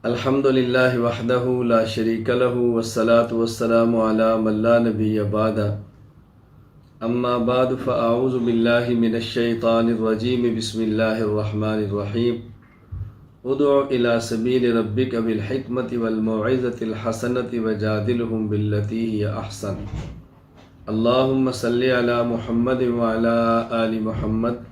الحمدللہ وحدہ لا شریک لہ والصلاة والسلام علی من لا نبی بعد اما بعد فاعوذ باللہ من الشیطان الرجیم بسم اللہ الرحمن الرحیم ادع الی سبیل ربک بالحکمت والموعظۃ الحسنۃ وجادلہم باللتی ہی احسن اللہم صلی علی محمد وعلی آل محمد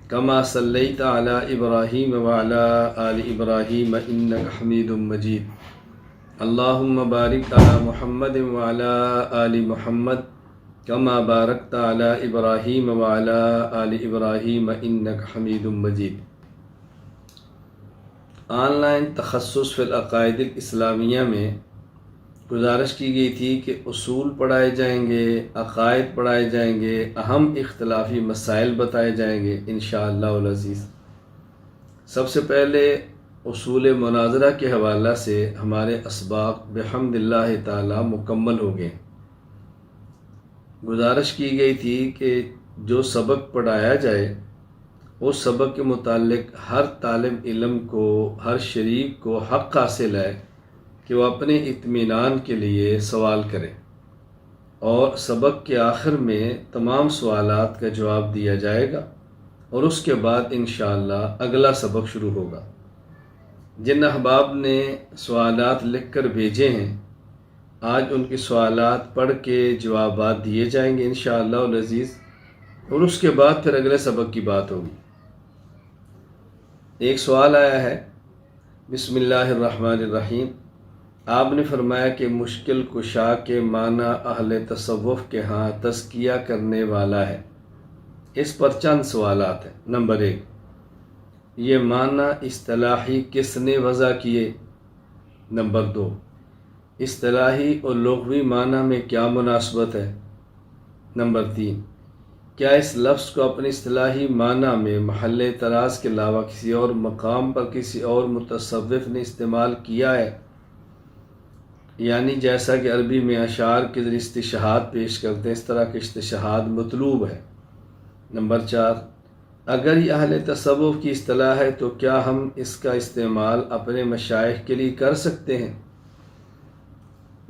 کما صلیت علی ابراہیم وعلی آل ابراہیم انک حمید مجید اللہم بارک علی محمد وعلی آل محمد کما بارکت علی ابراہیم وعلی آل ابراہیم انک حمید مجید۔ آن لائن تخصص فی العقائد الاسلامیہ میں گزارش کی گئی تھی کہ اصول پڑھائے جائیں گے، عقائد پڑھائے جائیں گے، اہم اختلافی مسائل بتائے جائیں گے انشاءاللہ العزیز۔ سب سے پہلے اصول مناظرہ کے حوالہ سے ہمارے اسباق بحمد اللہ تعالی مکمل ہو گئے۔ گزارش کی گئی تھی کہ جو سبق پڑھایا جائے اس سبق کے متعلق ہر طالب علم کو، ہر شریک کو حق حاصل ہے کہ وہ اپنے اطمینان کے لیے سوال کرے، اور سبق کے آخر میں تمام سوالات کا جواب دیا جائے گا، اور اس کے بعد انشاءاللہ اگلا سبق شروع ہوگا۔ جن احباب نے سوالات لکھ کر بھیجے ہیں، آج ان کے سوالات پڑھ کے جوابات دیے جائیں گے انشاءاللہ العزیز، اور اس کے بعد پھر اگلے سبق کی بات ہوگی۔ ایک سوال آیا ہے، بسم اللہ الرحمن الرحیم۔ آپ نے فرمایا کہ مشکل کشا کے معنی اہل تصوف کے ہاں تزکیہ کرنے والا ہے۔ اس پر چند سوالات ہیں۔ نمبر 1، یہ معنی اصطلاحی کس نے وضع کیے؟ نمبر 2، اصطلاحی اور لغوی معنی میں کیا مناسبت ہے؟ نمبر 3، کیا اس لفظ کو اپنی اصطلاحی معنی میں محل اعتراض کے علاوہ کسی اور مقام پر کسی اور متصوف نے استعمال کیا ہے؟ یعنی جیسا کہ عربی میں اشعار کے ذریعے استشہاد پیش کرتے ہیں، اس طرح کے استشہاد مطلوب ہے۔ نمبر 4، اگر یہ اہل تصوف کی اصطلاح ہے تو کیا ہم اس کا استعمال اپنے مشائخ کے لیے کر سکتے ہیں؟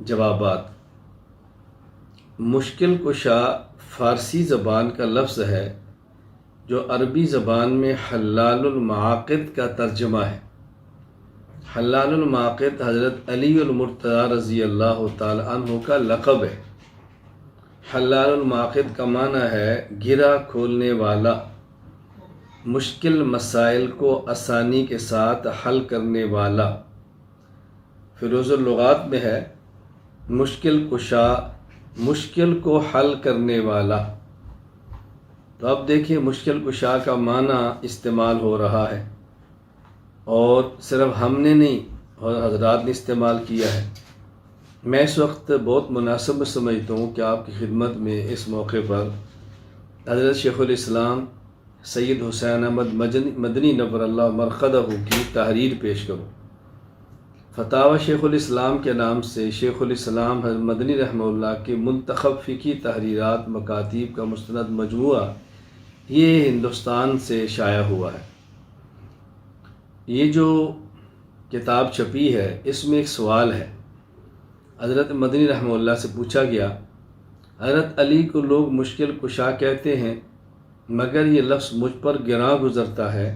جوابات۔ مشکل کشا فارسی زبان کا لفظ ہے جو عربی زبان میں حلال المعاقد کا ترجمہ ہے۔ حلال المعاقد حضرت علی المرتضیٰ رضی اللہ تعالی عنہ کا لقب ہے۔ حلال المعاقد کا معنی ہے گرہ کھولنے والا، مشکل مسائل کو آسانی کے ساتھ حل کرنے والا۔ فیروز اللغات میں ہے مشکل کشا، مشکل کو حل کرنے والا۔ تو اب دیکھیں مشکل کشا کا معنی استعمال ہو رہا ہے، اور صرف ہم نے نہیں اور حضرات نے استعمال کیا ہے۔ میں اس وقت بہت مناسب سمجھتا ہوں کہ آپ کی خدمت میں اس موقع پر حضرت شیخ الاسلام سید حسین احمد مدنی نور اللہ مرقدہ کی تحریر پیش کروں۔ فتاوی شیخ الاسلام کے نام سے شیخ الاسلام حضرت مدنی رحمہ اللہ کے منتخب فقہی تحریرات مکاتیب کا مستند مجموعہ یہ ہندوستان سے شائع ہوا ہے۔ یہ جو کتاب چھپی ہے اس میں ایک سوال ہے۔ حضرت مدنی رحمہ اللہ سے پوچھا گیا، حضرت علی کو لوگ مشکل کشا کہتے ہیں، مگر یہ لفظ مجھ پر گراں گزرتا ہے،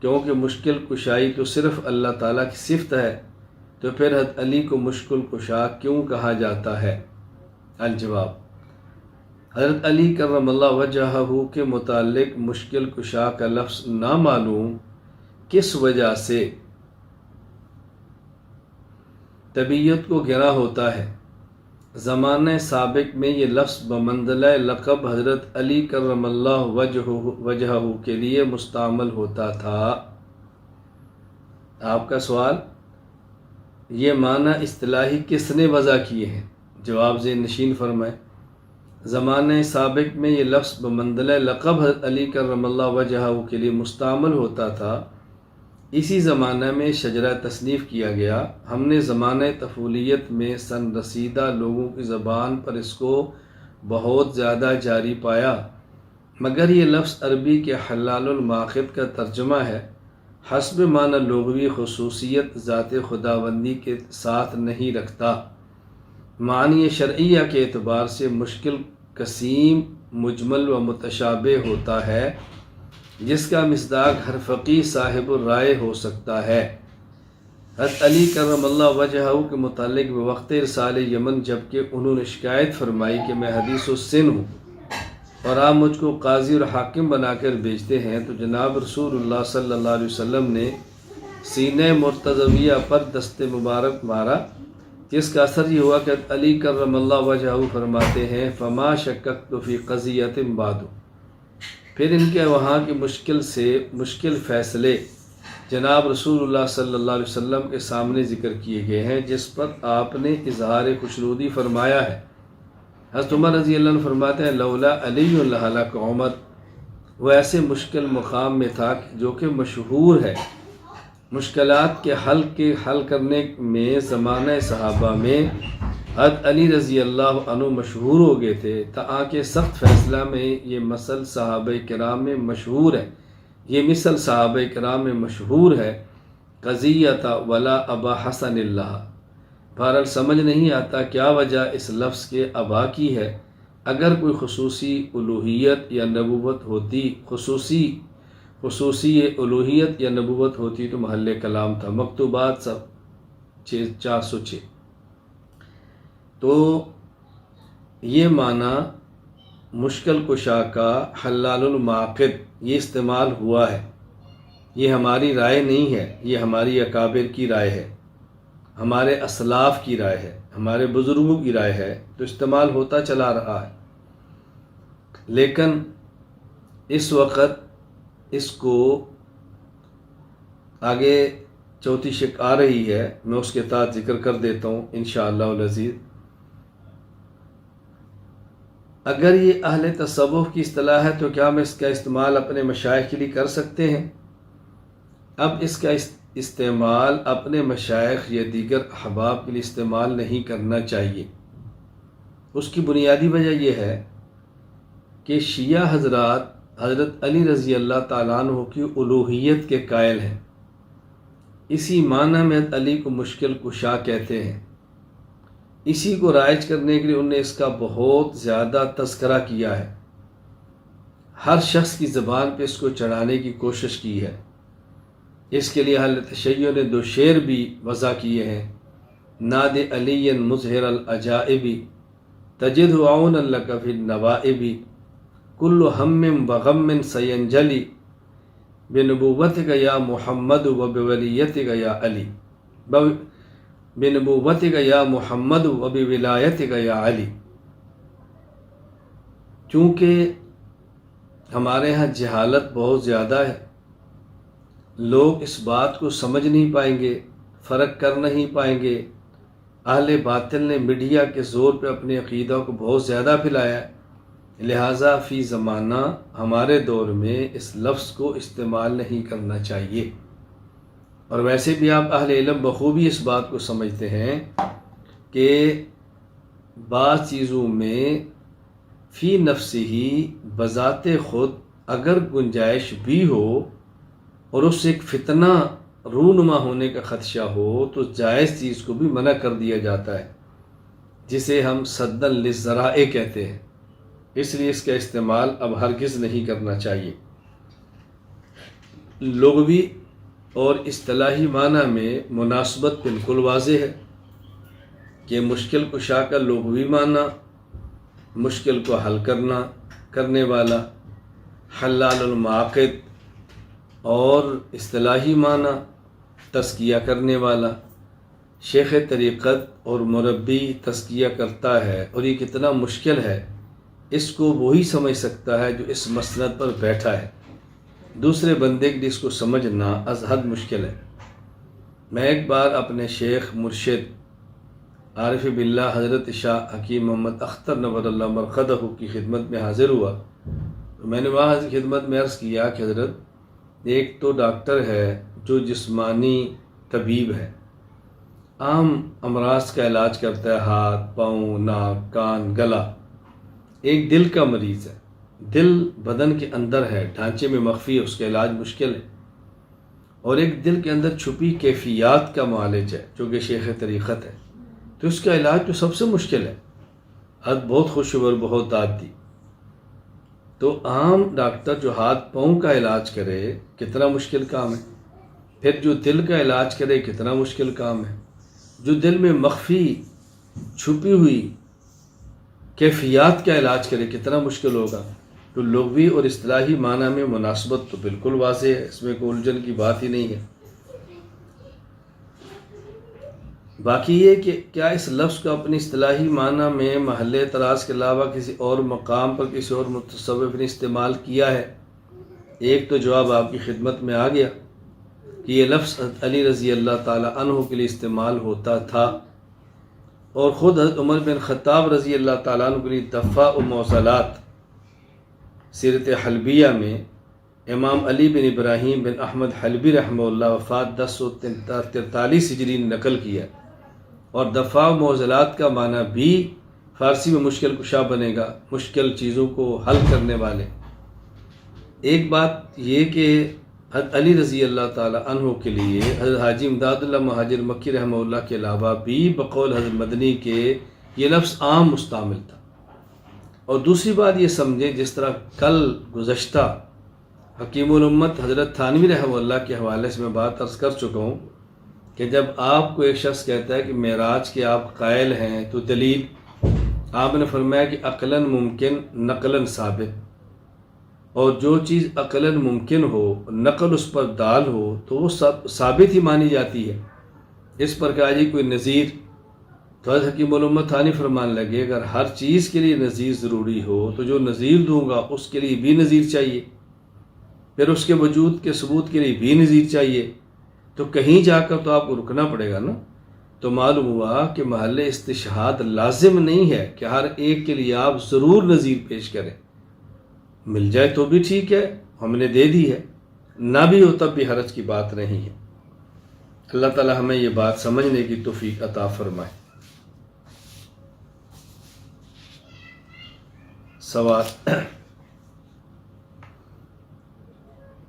کیونکہ مشکل کشائی تو صرف اللہ تعالیٰ کی صفت ہے، تو پھر حضرت علی کو مشکل کشا کیوں کہا جاتا ہے؟ الجواب، حضرت علی کرم اللہ وجہہ کے متعلق مشکل کشا کا لفظ نامعلوم کس وجہ سے طبیعت کو گراں ہوتا ہے۔ زمانہ سابق میں یہ لفظ بمنزلہ لقب حضرت علی کرم اللہ وجہہ کے لیے مستعمل ہوتا تھا۔ آپ کا سوال، یہ معنی اصطلاحی کس نے وضع کیے ہیں؟ جواب ذہن نشین فرمائیں۔ زمانہ سابق میں یہ لفظ بمنزلہ لقب حضرت علی کرم اللہ وجہہ کے لیے مستعمل ہوتا تھا۔ اسی زمانہ میں شجرہ تصنیف کیا گیا۔ ہم نے زمانہ طفولیت میں سن رسیدہ لوگوں کی زبان پر اس کو بہت زیادہ جاری پایا، مگر یہ لفظ عربی کے حلال المعاقد کا ترجمہ ہے، حسب معنی لغوی خصوصیت ذات خداوندی کے ساتھ نہیں رکھتا۔ معنی شرعیہ کے اعتبار سے مشکل قسیم مجمل و متشابہ ہوتا ہے، جس کا مصداق ہر فقیہ صاحب الرائے ہو سکتا ہے۔ حضرت علی کرم اللہ وجہہ کے متعلق بوقت ارسال یمن جبکہ انہوں نے شکایت فرمائی کہ میں حدیث السن ہوں اور آپ مجھ کو قاضی اور حاکم بنا کر بھیجتے ہیں، تو جناب رسول اللہ صلی اللہ علیہ وسلم نے سینہ مرتضویہ پر دست مبارک مارا، جس کا اثر یہ ہوا کہ علی کرم اللہ وجہہ فرماتے ہیں فما شککت فی قضیۃ بعد۔ پھر ان کے وہاں کی مشکل سے مشکل فیصلے جناب رسول اللہ صلی اللہ علیہ وسلم کے سامنے ذکر کیے گئے ہیں، جس پر آپ نے اظہار خوشنودی فرمایا ہے۔ حضرت عمر رضی اللہ عنہ فرماتے ہیں لولا علی لہلک عمر، وہ ایسے مشکل مقام میں تھا جو کہ مشہور ہے۔ مشکلات کے حل کرنے میں زمانہ صحابہ میں حضرت علی رضی اللہ عنہ مشہور ہو گئے تھے، تاکہ سخت فیصلہ میں یہ مثل صحابہ کرام میں مشہور ہے، قضیۃ ولا ابا حسن اللہ۔ بہرحال سمجھ نہیں آتا کیا وجہ اس لفظ کے ابا کی ہے۔ اگر کوئی خصوصی الوہیت یا نبوت ہوتی تو محل کلام تھا۔ مکتوبات سب 406۔ تو یہ معنی مشکل کشا کا حلال المعاقد یہ استعمال ہوا ہے، یہ ہماری رائے نہیں ہے، یہ ہماری اکابر کی رائے ہے، ہمارے اسلاف کی رائے ہے، ہمارے بزرگوں کی رائے ہے، تو استعمال ہوتا چلا رہا ہے۔ لیکن اس وقت اس کو آگے چوتھی شک آ رہی ہے، میں اس کے تحت ذکر کر دیتا ہوں انشاءاللہ العزیز۔ اگر یہ اہل تصوف کی اصطلاح ہے تو کیا ہم اس کا استعمال اپنے مشائخ کے لیے کر سکتے ہیں؟ اب اس کا استعمال اپنے مشائخ یا دیگر احباب کے لیے استعمال نہیں کرنا چاہیے۔ اس کی بنیادی وجہ یہ ہے کہ شیعہ حضرات حضرت علی رضی اللہ تعالیٰ عنہ کی الوہیت کے قائل ہیں، اسی معنی میں علی کو مشکل کشا کہتے ہیں۔ اسی کو رائج کرنے کے لیے انہوں نے اس کا بہت زیادہ تذکرہ کیا ہے، ہر شخص کی زبان پہ اس کو چڑھانے کی کوشش کی ہے۔ اس کے لیے اہل تشیع نے 2 شعر بھی وضع کیے ہیں۔ ناد علی مظہر العجائب تجد عون لک فی النوائب کل ہم وغم سینجلی بنبوتک یا محمد وبولیتک یا علی بنبوتک یا محمد وبولایتک یا علی۔ چونکہ ہمارے ہاں جہالت بہت زیادہ ہے، لوگ اس بات کو سمجھ نہیں پائیں گے، فرق کر نہیں پائیں گے۔ اہل باطل نے میڈیا کے زور پہ اپنے عقیدہ کو بہت زیادہ پھیلایا ہے، لہٰذا فی زمانہ ہمارے دور میں اس لفظ کو استعمال نہیں کرنا چاہیے۔ اور ویسے بھی آپ اہل علم بخوبی اس بات کو سمجھتے ہیں کہ بعض چیزوں میں فی نفسی ہی بذات خود اگر گنجائش بھی ہو اور اس سے ایک فتنہ رونما ہونے کا خدشہ ہو تو جائز چیز کو بھی منع کر دیا جاتا ہے، جسے ہم سدا للذرائع کہتے ہیں۔ اس لیے اس کا استعمال اب ہرگز نہیں کرنا چاہیے۔ لغوی اور اصطلاحی معنی میں مناسبت بالکل واضح ہے کہ مشکل کشا کا لغوی معنی مشکل کو حل کرنے والا، حلال المعاقد، اور اصطلاحی معنی تزکیہ کرنے والا۔ شیخ طریقت اور مربی تزکیہ کرتا ہے، اور یہ کتنا مشکل ہے اس کو وہی سمجھ سکتا ہے جو اس مسند پر بیٹھا ہے، دوسرے بندے کے لیے اس کو سمجھنا از حد مشکل ہے۔ میں ایک بار اپنے شیخ مرشد عارف باللہ حضرت شاہ حکیم محمد اختر نور اللہ مرقدہ کی خدمت میں حاضر ہوا، تو میں نے وہاں خدمت میں عرض کیا کہ حضرت ایک تو ڈاکٹر ہے جو جسمانی طبیب ہے، عام امراض کا علاج کرتا ہے، ہاتھ، پاؤں، ناک، کان، گلا۔ ایک دل کا مریض ہے، دل بدن کے اندر ہے، ڈھانچے میں مخفی ہے، اس کا علاج مشکل ہے۔ اور ایک دل کے اندر چھپی کیفیات کا معالج ہے جو کہ شیخ طریقت ہے، تو اس کا علاج تو سب سے مشکل ہے۔ حد بہت خوش اور بہت داد دی، تو عام ڈاکٹر جو ہاتھ پاؤں کا علاج کرے کتنا مشکل کام ہے، پھر جو دل کا علاج کرے کتنا مشکل کام ہے، جو دل میں مخفی چھپی ہوئی کیفیات کا علاج کرے کتنا مشکل ہوگا۔ تو لغوی اور اصطلاحی معنی میں مناسبت تو بالکل واضح ہے، اس میں کوئی الجھن کی بات ہی نہیں ہے۔ باقی یہ کہ کیا اس لفظ کو اپنی اصطلاحی معنی میں محل اعتراض کے علاوہ کسی اور مقام پر کسی اور متصوف نے استعمال کیا ہے؟ ایک تو جواب آپ کی خدمت میں آ گیا کہ یہ لفظ حضرت علی رضی اللہ تعالیٰ عنہ کے لیے استعمال ہوتا تھا، اور خود حضرت عمر بن خطاب رضی اللہ تعالیٰ عنہ کے لیے دفاع و موصلات سیرت حلبیہ میں امام علی بن ابراہیم بن احمد حلبی رحمہ اللہ وفات 1043 ہجری نے نقل کیا، اور دفاع و موصلات کا معنی بھی فارسی میں مشکل کشا بنے گا، مشکل چیزوں کو حل کرنے والے۔ ایک بات یہ کہ حضرت علی رضی اللہ تعالیٰ عنہ کے لیے حضرت حاجی امداد اللہ مہاجر مکی رحمہ اللہ کے علاوہ بھی بقول حضرت مدنی کے یہ لفظ عام مستعمل تھا۔ اور دوسری بات یہ سمجھیں، جس طرح کل گزشتہ حکیم الامت حضرت تھانوی رحمہ اللہ کے حوالے سے میں بات عرض کر چکا ہوں کہ جب آپ کو ایک شخص کہتا ہے کہ معراج کے آپ قائل ہیں تو دلیل، آپ نے فرمایا کہ عقلاً ممکن نقلاً ثابت، اور جو چیز عقلاً ممکن ہو نقل اس پر دال ہو تو وہ ثابت ہی مانی جاتی ہے۔ اس پر کہا جی کوئی نظیر، تو حضرت حکیم الامت تھانی فرمان لگے اگر ہر چیز کے لیے نظیر ضروری ہو تو جو نظیر دوں گا اس کے لیے بھی نظیر چاہیے، پھر اس کے وجود کے ثبوت کے لیے بھی نظیر چاہیے، تو کہیں جا کر تو آپ کو رکنا پڑے گا نا۔ تو معلوم ہوا کہ محل استشہاد لازم نہیں ہے کہ ہر ایک کے لیے آپ ضرور نظیر پیش کریں، مل جائے تو بھی ٹھیک ہے، ہم نے دے دی ہے، نہ بھی ہو تب بھی حرج کی بات نہیں ہے۔ اللہ تعالی ہمیں یہ بات سمجھنے کی توفیق عطا فرمائے۔ سوال۔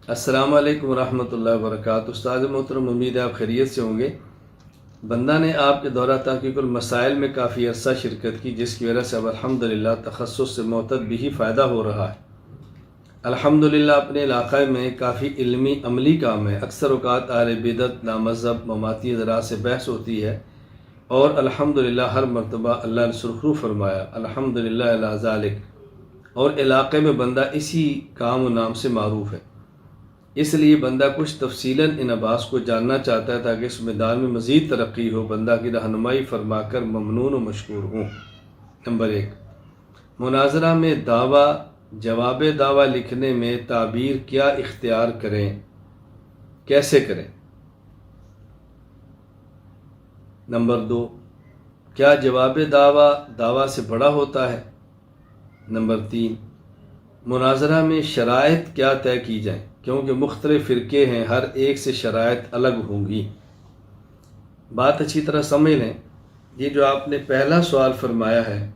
السلام علیکم ورحمۃ اللہ وبرکاتہ۔ استاد محترم، امید ہے آپ خیریت سے ہوں گے۔ بندہ نے آپ کے دورہ تحقیق المسائل میں کافی عرصہ شرکت کی، جس کی وجہ سے اب الحمدللہ تخصص سے معتد بھی فائدہ ہو رہا ہے۔ الحمدللہ اپنے علاقے میں کافی علمی عملی کام ہے، اکثر اوقات اہل بدعت نامذہب مماتی ذرات سے بحث ہوتی ہے، اور الحمدللہ ہر مرتبہ اللہ نے سرخرو فرمایا، الحمدللہ علی ذالک، اور علاقے میں بندہ اسی کام و نام سے معروف ہے۔ اس لیے بندہ کچھ تفصیلاً ان ابحاث کو جاننا چاہتا ہے تاکہ اس میدان میں مزید ترقی ہو، بندہ کی رہنمائی فرما کر ممنون و مشکور ہوں۔ نمبر 1، مناظرہ میں دعویٰ جواب دعویٰ لکھنے میں تعبیر کیا اختیار کریں، کیسے کریں؟ نمبر 2، کیا جواب دعویٰ سے بڑا ہوتا ہے؟ نمبر 3، مناظرہ میں شرائط کیا طے کی جائیں، کیونکہ مختلف فرقے ہیں، ہر ایک سے شرائط الگ ہوں گی۔ بات اچھی طرح سمجھ لیں، یہ جو آپ نے پہلا سوال فرمایا ہے،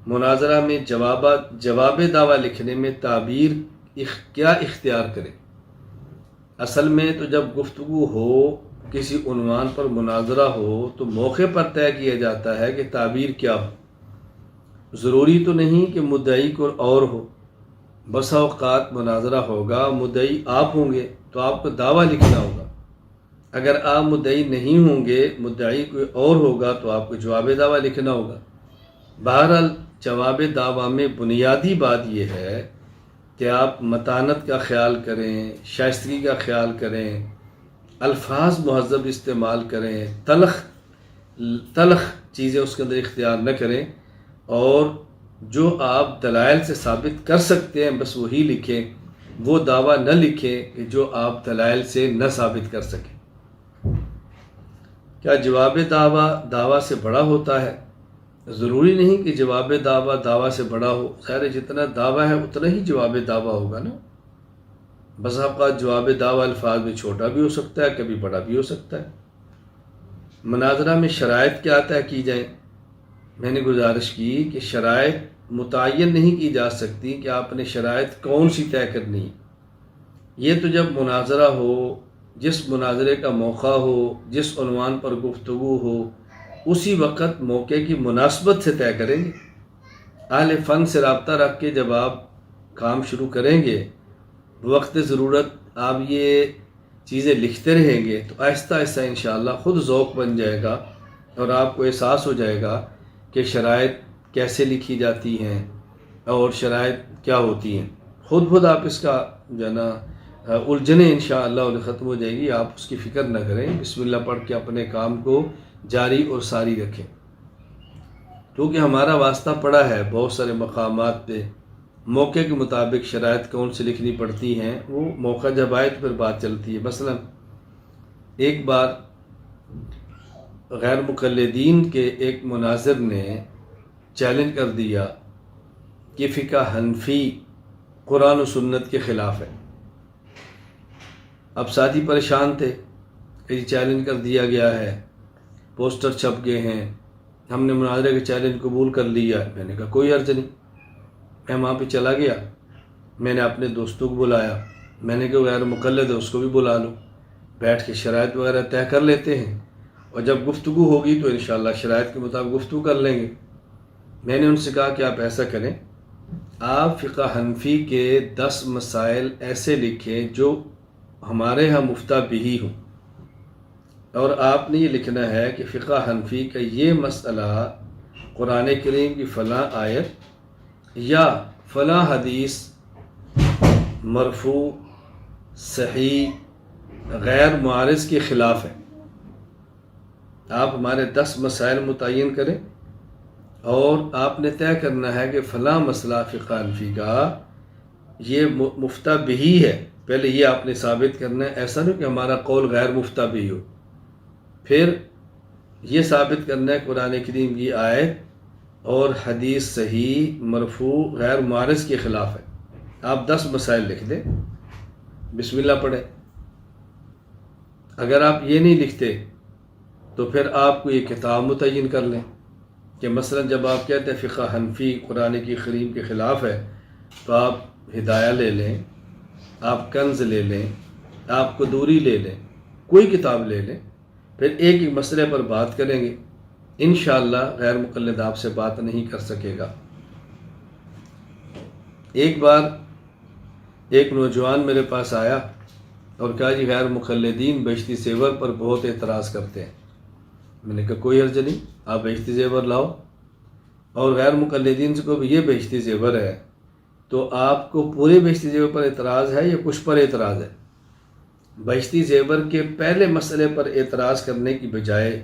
مناظرہ میں جواب دعویٰ لکھنے میں تعبیر کیا اختیار کریں، اصل میں تو جب گفتگو ہو، کسی عنوان پر مناظرہ ہو تو موقع پر طے کیا جاتا ہے کہ تعبیر کیا ہو۔ ضروری تو نہیں کہ مدعی کو اور ہو، بسا اوقات مناظرہ ہوگا، مدعی آپ ہوں گے تو آپ کو دعویٰ لکھنا ہوگا، اگر آپ مدعی نہیں ہوں گے، مدعی کوئی اور ہوگا تو آپ کو جواب دعویٰ لکھنا ہوگا۔ بہرحال جواب دعویٰ میں بنیادی بات یہ ہے کہ آپ متانت کا خیال کریں، شائستگی کا خیال کریں، الفاظ مہذب استعمال کریں، تلخ چیزیں اس کے اندر اختیار نہ کریں، اور جو آپ دلائل سے ثابت کر سکتے ہیں بس وہی لکھیں، وہ دعویٰ نہ لکھیں کہ جو آپ دلائل سے نہ ثابت کر سکیں۔ کیا جواب دعویٰ سے بڑا ہوتا ہے؟ ضروری نہیں کہ جواب دعویٰ سے بڑا ہو، ظاہر جتنا دعویٰ ہے اتنا ہی جواب دعویٰ ہوگا نا۔ بس آپ کا جواب دعویٰ الفاظ میں چھوٹا بھی ہو سکتا ہے، کبھی بڑا بھی ہو سکتا ہے۔ مناظرہ میں شرائط کیا طے کی جائیں؟ میں نے گزارش کی کہ شرائط متعین نہیں کی جا سکتی کہ آپ نے شرائط کون سی طے کرنی ہے۔ یہ تو جب مناظرہ ہو، جس مناظرے کا موقع ہو، جس عنوان پر گفتگو ہو، اسی وقت موقع کی مناسبت سے طے کریں گے۔ اہل فن سے رابطہ رکھ کے جب آپ کام شروع کریں گے، وقت ضرورت آپ یہ چیزیں لکھتے رہیں گے تو آہستہ آہستہ انشاءاللہ خود ذوق بن جائے گا اور آپ کو احساس ہو جائے گا کہ شرائط کیسے لکھی جاتی ہیں اور شرائط کیا ہوتی ہیں۔ خود آپ اس کا جو ہے نا الجھنیں انشاءاللہ ختم ہو جائے گی۔ آپ اس کی فکر نہ کریں، بسم اللہ پڑھ کے اپنے کام کو جاری اور ساری رکھیں، کیونکہ ہمارا واسطہ پڑا ہے بہت سارے مقامات پہ۔ موقع کے مطابق شرائط کون سی لکھنی پڑتی ہیں، وہ موقع جب آئے تو پھر بات چلتی ہے۔ مثلا ایک بار غیر مقلدین کے ایک مناظر نے چیلنج کر دیا کہ فقہ حنفی قرآن و سنت کے خلاف ہے۔ اب ساتھی پریشان تھے کہ یہ چیلنج کر دیا گیا ہے، پوسٹر چھپ گئے ہیں، ہم نے مناظرے کے چیلنج قبول کر لیا۔ میں نے کہا کوئی حرج نہیں، میں وہاں پہ چلا گیا، میں نے اپنے دوستوں کو بلایا، میں نے کہا غیر مقلد ہے اس کو بھی بلا لو، بیٹھ کے شرائط وغیرہ طے کر لیتے ہیں، اور جب گفتگو ہوگی تو انشاءاللہ شرائط کے مطابق گفتگو کر لیں گے۔ میں نے ان سے کہا کہ آپ ایسا کریں، آپ فقہ حنفی کے 10 مسائل ایسے لکھیں جو ہمارے ہاں مفتہ بہی ہوں، اور آپ نے یہ لکھنا ہے کہ فقہ حنفی کا یہ مسئلہ قرآن کریم کی فلاں آیت یا فلاں حدیث مرفوع صحیح غیر معارض کے خلاف ہے۔ آپ ہمارے 10 مسائل متعین کریں اور آپ نے طے کرنا ہے کہ فلاں مسئلہ فقہ حنفی کا یہ مفتہ بہی ہے، پہلے یہ آپ نے ثابت کرنا ہے۔ ایسا نہیں کہ ہمارا قول غیر مفتہ بہی ہو، پھر یہ ثابت کرنا ہے قرآن کریم کی آیت اور حدیث صحیح مرفوع غیر معارض کے خلاف ہے۔ آپ 10 مسائل لکھ دیں، بسم اللہ پڑھیں۔ اگر آپ یہ نہیں لکھتے تو پھر آپ کو یہ کتاب متعین کر لیں کہ مثلا جب آپ کہتے ہیں فقہ حنفی قرآن کی کریم کے خلاف ہے تو آپ ہدایہ لے لیں، آپ کنز لے لیں، آپ قدوری لے لیں، کوئی کتاب لے لیں، پھر ایک ایک مسئلے پر بات کریں گے۔ انشاءاللہ غیر مقلد آپ سے بات نہیں کر سکے گا۔ ایک بار ایک نوجوان میرے پاس آیا اور کہا جی غیر مقلدین بہشتی زیور پر بہت اعتراض کرتے ہیں۔ میں نے کہا کوئی حرج نہیں، آپ بہشتی زیور لاؤ، اور غیر مقلدین سے کوئی یہ بہشتی زیور ہے تو آپ کو پورے بہشتی زیور پر اعتراض ہے یا کچھ پر اعتراض ہے؟ بہشتی زیور کے پہلے مسئلے پر اعتراض کرنے کی بجائے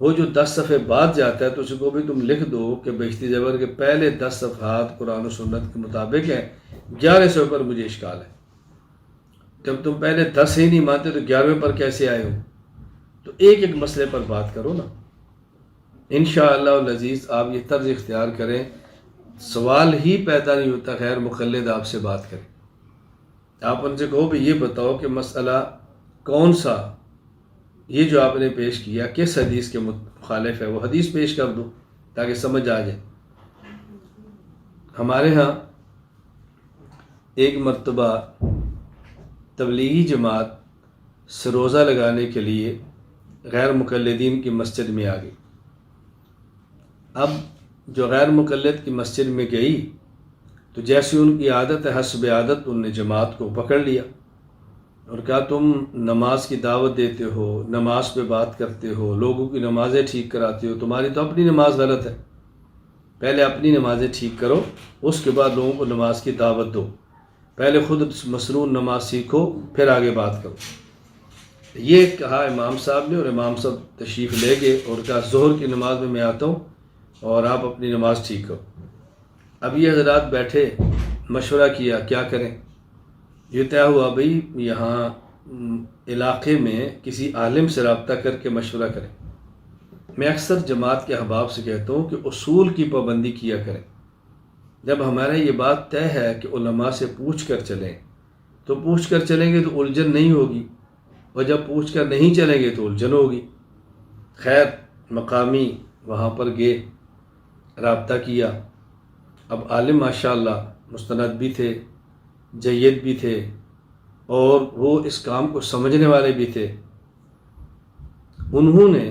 وہ جو 10 صفحے بعد جاتا ہے تو اس کو بھی تم لکھ دو کہ بہشتی زیور کے پہلے 10 صفحات قرآن و سنت کے مطابق ہیں، 11 سے اوپر مجھے اشکال ہے۔ جب تم پہلے 10 ہی نہیں مانتے تو 11ویں پر کیسے آئے ہو؟ تو ایک ایک مسئلے پر بات کرو نا۔ انشاءاللہ العزیز آپ یہ طرز اختیار کریں، سوال ہی پیدا نہیں ہوتا غیر مقلد آپ سے بات کریں۔ آپ ان سے کہو بھی یہ بتاؤ کہ مسئلہ کون سا، یہ جو آپ نے پیش کیا کس حدیث کے مخالف ہے، وہ حدیث پیش کر دو تاکہ سمجھ آ جائے۔ ہمارے ہاں ایک مرتبہ تبلیغی جماعت سروزہ لگانے کے لیے غیر مقلدین کی مسجد میں آ گئی۔ اب جو غیر مقلد کی مسجد میں گئی تو جیسی ان کی عادت ہے حسب عادت ان نے جماعت کو پکڑ لیا اور کہا تم نماز کی دعوت دیتے ہو، نماز پہ بات کرتے ہو، لوگوں کی نمازیں ٹھیک کراتے ہو، تمہاری تو اپنی نماز غلط ہے، پہلے اپنی نمازیں ٹھیک کرو، اس کے بعد لوگوں کو نماز کی دعوت دو، پہلے خود مسنون نماز سیکھو پھر آگے بات کرو۔ یہ کہا امام صاحب نے، اور امام صاحب تشریف لے گئے اور کہا ظہر کی نماز میں آتا ہوں اور آپ اپنی نماز ٹھیک کرو۔ اب یہ حضرات بیٹھے مشورہ کیا کیا کریں۔ یہ طے ہوا بھئی یہاں علاقے میں کسی عالم سے رابطہ کر کے مشورہ کریں۔ میں اکثر جماعت کے احباب سے کہتا ہوں کہ اصول کی پابندی کیا کریں۔ جب ہمارا یہ بات طے ہے کہ علماء سے پوچھ کر چلیں تو پوچھ کر چلیں گے تو الجھن نہیں ہوگی، اور جب پوچھ کر نہیں چلیں گے تو الجھن ہوگی۔ خیر مقامی وہاں پر گئے، رابطہ کیا۔ اب عالم ماشاءاللہ مستند بھی تھے، جید بھی تھے، اور وہ اس کام کو سمجھنے والے بھی تھے، انہوں نے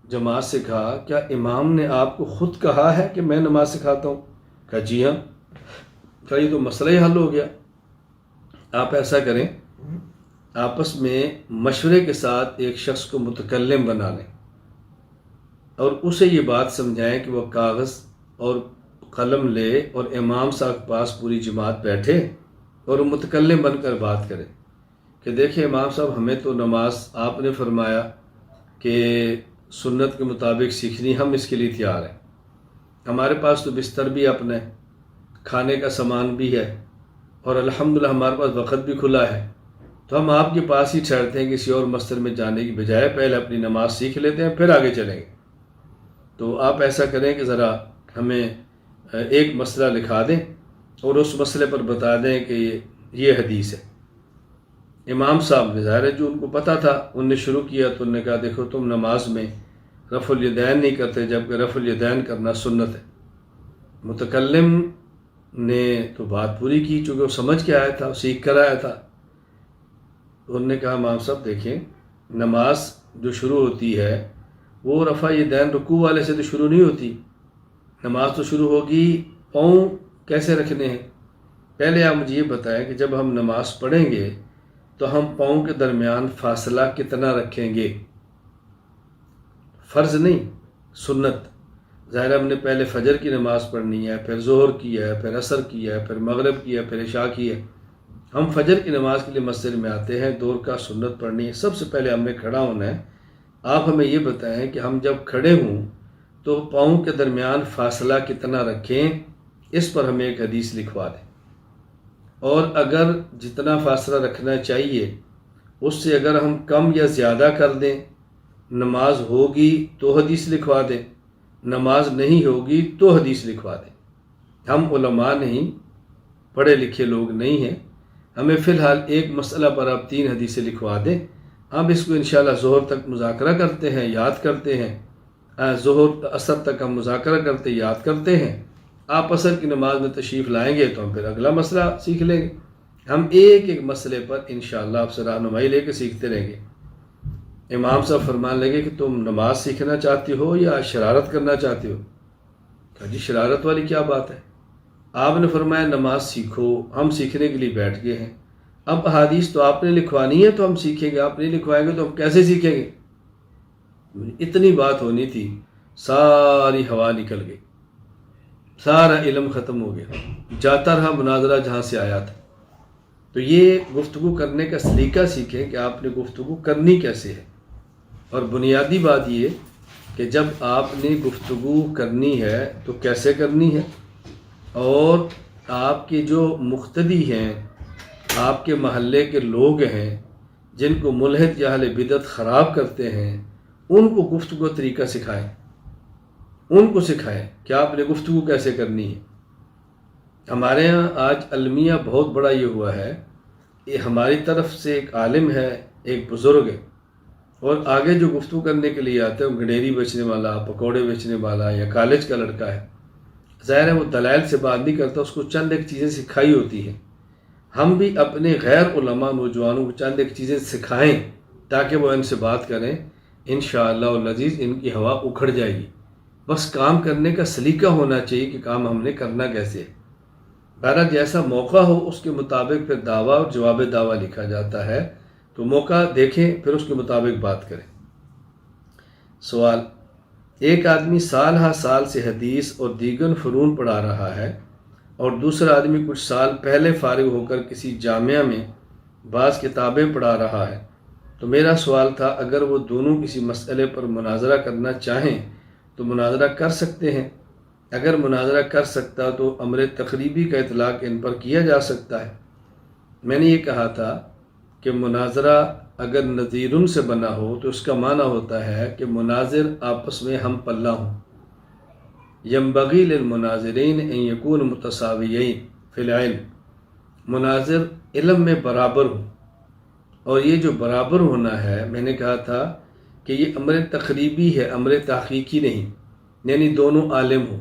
جماعت سے کہا کیا امام نے آپ کو خود کہا ہے کہ میں نماز سکھاتا ہوں؟ کہا جی ہاں۔ کہا یہ تو مسئلہ ہی حل ہو گیا، آپ ایسا کریں آپس میں مشورے کے ساتھ ایک شخص کو متکلم بنا لیں اور اسے یہ بات سمجھائیں کہ وہ کاغذ اور قلم لے اور امام صاحب کے پاس پوری جماعت بیٹھے اور وہ متکلم بن کر بات کرے کہ دیکھیں امام صاحب، ہمیں تو نماز آپ نے فرمایا کہ سنت کے مطابق سیکھنی، ہم اس کے لیے تیار ہیں، ہمارے پاس تو بستر بھی اپنا ہے، کھانے کا سامان بھی ہے، اور الحمدللہ ہمارے پاس وقت بھی کھلا ہے، تو ہم آپ کے پاس ہی ٹھہرتے ہیں، کسی اور مسجد میں جانے کی بجائے پہلے اپنی نماز سیکھ لیتے ہیں پھر آگے چلیں گے۔ تو آپ ایسا کریں کہ ذرا ہمیں ایک مسئلہ لکھا دیں اور اس مسئلے پر بتا دیں کہ یہ حدیث ہے۔ امام صاحب نے، ظاہر ہے جو ان کو پتہ تھا، ان نے شروع کیا تو انہوں نے کہا دیکھو تم نماز میں رفع الیدین نہیں کرتے جبکہ رفع الیدین کرنا سنت ہے۔ متکلم نے تو بات پوری کی، چونکہ وہ سمجھ کے آیا تھا، سیکھ کر آیا تھا۔ انہوں نے کہا امام صاحب دیکھیں، نماز جو شروع ہوتی ہے وہ رفع الیدین رکوع والے سے تو شروع نہیں ہوتی، نماز تو شروع ہوگی پاؤں کیسے رکھنے ہیں۔ پہلے آپ مجھے یہ بتائیں کہ جب ہم نماز پڑھیں گے تو ہم پاؤں کے درمیان فاصلہ کتنا رکھیں گے؟ فرض نہیں، سنت۔ ظاہر ہم نے پہلے فجر کی نماز پڑھنی ہے، پھر ظہر کی ہے، پھر عصر کی ہے، پھر مغرب کی ہے، پھر عشاء کی ہے۔ ہم فجر کی نماز کے لیے مسجد میں آتے ہیں، دو رکعت سنت پڑھنی ہے، سب سے پہلے ہم نے کھڑا ہونا ہے۔ آپ ہمیں یہ بتائیں کہ ہم جب کھڑے ہوں تو پاؤں کے درمیان فاصلہ کتنا رکھیں، اس پر ہمیں ایک حدیث لکھوا دیں، اور اگر جتنا فاصلہ رکھنا چاہیے اس سے اگر ہم کم یا زیادہ کر دیں، نماز ہوگی تو حدیث لکھوا دیں، نماز نہیں ہوگی تو حدیث لکھوا دیں۔ ہم علماء نہیں، پڑھے لکھے لوگ نہیں ہیں، ہمیں فی الحال ایک مسئلہ پر آپ 3 حدیثیں لکھوا دیں، ہم اس کو انشاءاللہ ظہر تک مذاکرہ کرتے ہیں، یاد کرتے ہیں، ظہر عصر تک ہم مذاکرہ کرتے یاد کرتے ہیں، آپ عصر کی نماز میں تشریف لائیں گے تو ہم پھر اگلا مسئلہ سیکھ لیں گے۔ ہم ایک ایک مسئلے پر انشاءاللہ آپ سے رہنمائی لے کے سیکھتے رہیں گے۔ امام صاحب فرمان لگے کہ تم نماز سیکھنا چاہتے ہو یا شرارت کرنا چاہتے ہو؟ کہا جی شرارت والی کیا بات ہے؟ آپ نے فرمایا نماز سیکھو، ہم سیکھنے کے لیے بیٹھ گئے ہیں، اب حدیث تو آپ نے لکھوانی ہے تو ہم سیکھیں گے، آپ نہیں لکھوائیں گے تو ہم کیسے سیکھیں گے؟ اتنی بات ہونی تھی، ساری ہوا نکل گئی، سارا علم ختم ہو گیا، جاتا رہا مناظرہ جہاں سے آیا تھا۔ تو یہ گفتگو کرنے کا سلیقہ سیکھیں کہ آپ نے گفتگو کرنی کیسے ہے، اور بنیادی بات یہ کہ جب آپ نے گفتگو کرنی ہے تو کیسے کرنی ہے، اور آپ کے جو مقتدی ہیں، آپ کے محلے کے لوگ ہیں جن کو ملحد یا اہل بدعت خراب کرتے ہیں، ان کو گفتگو طریقہ سکھائیں، ان کو سکھائیں کہ آپ نے گفتگو کیسے کرنی ہے۔ ہمارے ہاں آج المیہ بہت بڑا یہ ہوا ہے، یہ ہماری طرف سے ایک عالم ہے، ایک بزرگ ہے، اور آگے جو گفتگو کرنے کے لیے آتے ہیں وہ گھنڈیری بیچنے والا، پکوڑے بیچنے والا یا کالج کا لڑکا ہے، ظاہر ہے وہ دلائل سے بات نہیں کرتا، اس کو چند ایک چیزیں سکھائی ہوتی ہیں۔ ہم بھی اپنے غیر علماء نوجوانوں کو چند ایک چیزیں سکھائیں تاکہ وہ ان سے بات کریں، انشاءاللہ العزیز ان کی ہوا اکھڑ جائے گی۔ بس کام کرنے کا سلیقہ ہونا چاہیے کہ کام ہم نے کرنا کیسے ہے۔ بہرحال جیسا موقع ہو اس کے مطابق پھر دعویٰ اور جواب دعویٰ لکھا جاتا ہے، تو موقع دیکھیں پھر اس کے مطابق بات کریں۔ سوال: ایک آدمی سال ہا سال سے حدیث اور دیگر فنون پڑھا رہا ہے اور دوسرا آدمی کچھ سال پہلے فارغ ہو کر کسی جامعہ میں بعض کتابیں پڑھا رہا ہے، تو میرا سوال تھا اگر وہ دونوں کسی مسئلے پر مناظرہ کرنا چاہیں تو مناظرہ کر سکتے ہیں؟ اگر مناظرہ کر سکتا تو امر تقریبی کا اطلاق ان پر کیا جا سکتا ہے۔ میں نے یہ کہا تھا کہ مناظرہ اگر نظیرن سے بنا ہو تو اس کا معنی ہوتا ہے کہ مناظر آپس میں ہم پلہ ہوں۔ ینبغی للمناظرین ان یکون متساویین فی العلم، مناظر علم میں برابر ہوں، اور یہ جو برابر ہونا ہے میں نے کہا تھا کہ یہ امر تقریبی ہے، امر تحقیقی نہیں، یعنی دونوں عالم ہوں،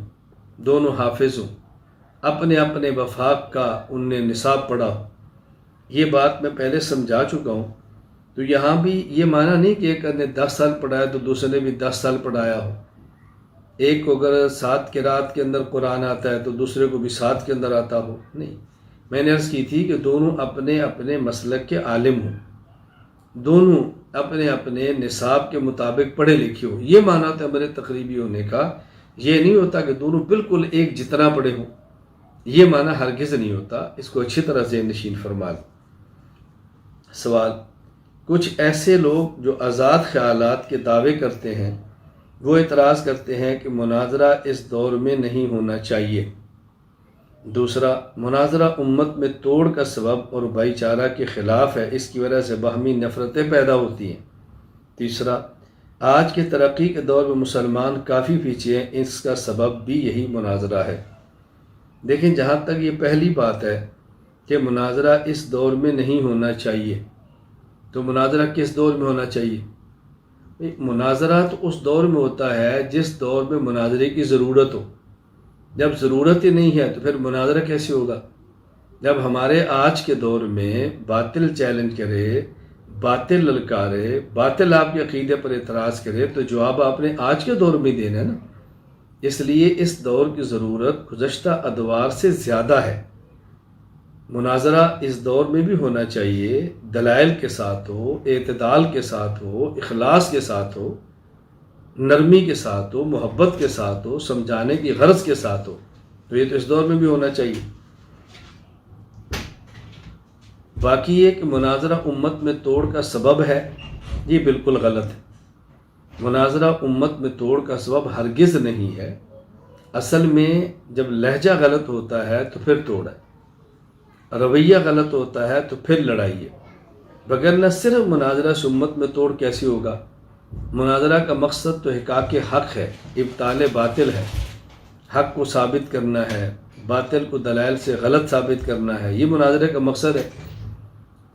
دونوں حافظ ہوں، اپنے اپنے وفاق کا ان نے نصاب پڑھا ہو، یہ بات میں پہلے سمجھا چکا ہوں، تو یہاں بھی یہ معنی نہیں کہ ایک نے 10 سال پڑھایا تو دوسرے نے بھی 10 سال پڑھایا ہو۔ ایک کو اگر 7 قرات کے اندر قرآن آتا ہے تو دوسرے کو بھی 7 کے اندر آتا ہو، نہیں۔ میں نے عرض کی تھی کہ دونوں اپنے اپنے مسلک کے عالم ہوں، دونوں اپنے اپنے نصاب کے مطابق پڑھے لکھے ہوں، یہ معنی ہوتا ہے میرے تقریبی ہونے کا۔ یہ نہیں ہوتا کہ دونوں بالکل ایک جتنا پڑھے ہوں، یہ معنی ہرگز نہیں ہوتا۔ اس کو اچھی طرح ذہن نشین فرما لیں۔ سوال: کچھ ایسے لوگ جو آزاد خیالات کے دعوے کرتے ہیں وہ اعتراض کرتے ہیں کہ مناظرہ اس دور میں نہیں ہونا چاہیے۔ دوسرا، مناظرہ امت میں توڑ کا سبب اور بھائی چارہ کے خلاف ہے، اس کی وجہ سے باہمی نفرتیں پیدا ہوتی ہیں۔ تیسرا، آج کے ترقی کے دور میں مسلمان کافی پیچھے ہیں، اس کا سبب بھی یہی مناظرہ ہے۔ دیکھیں، جہاں تک یہ پہلی بات ہے کہ مناظرہ اس دور میں نہیں ہونا چاہیے، تو مناظرہ کس دور میں ہونا چاہیے؟ مناظرہ تو اس دور میں ہوتا ہے جس دور میں مناظرے کی ضرورت ہو۔ جب ضرورت ہی نہیں ہے تو پھر مناظرہ کیسے ہوگا؟ جب ہمارے آج کے دور میں باطل چیلنج کرے، باطل للکارے، باطل آپ کے عقیدے پر اعتراض کرے، تو جواب آپ نے آج کے دور میں دینا ہے نا۔ اس لیے اس دور کی ضرورت گزشتہ ادوار سے زیادہ ہے۔ مناظرہ اس دور میں بھی ہونا چاہیے، دلائل کے ساتھ ہو، اعتدال کے ساتھ ہو، اخلاص کے ساتھ ہو، نرمی کے ساتھ ہو، محبت کے ساتھ ہو، سمجھانے کی غرض کے ساتھ ہو، تو یہ تو اس دور میں بھی ہونا چاہیے۔ باقی یہ کہ مناظرہ امت میں توڑ کا سبب ہے، یہ بالکل غلط ہے۔ مناظرہ امت میں توڑ کا سبب ہرگز نہیں ہے۔ اصل میں جب لہجہ غلط ہوتا ہے تو پھر توڑ ہے، رویہ غلط ہوتا ہے تو پھر لڑائی ہے، بغیر نہ صرف مناظرہ سے امت میں توڑ کیسے ہوگا؟ مناظرہ کا مقصد تو احقاق حق ہے، ابطال باطل ہے، حق کو ثابت کرنا ہے، باطل کو دلائل سے غلط ثابت کرنا ہے، یہ مناظرے کا مقصد ہے۔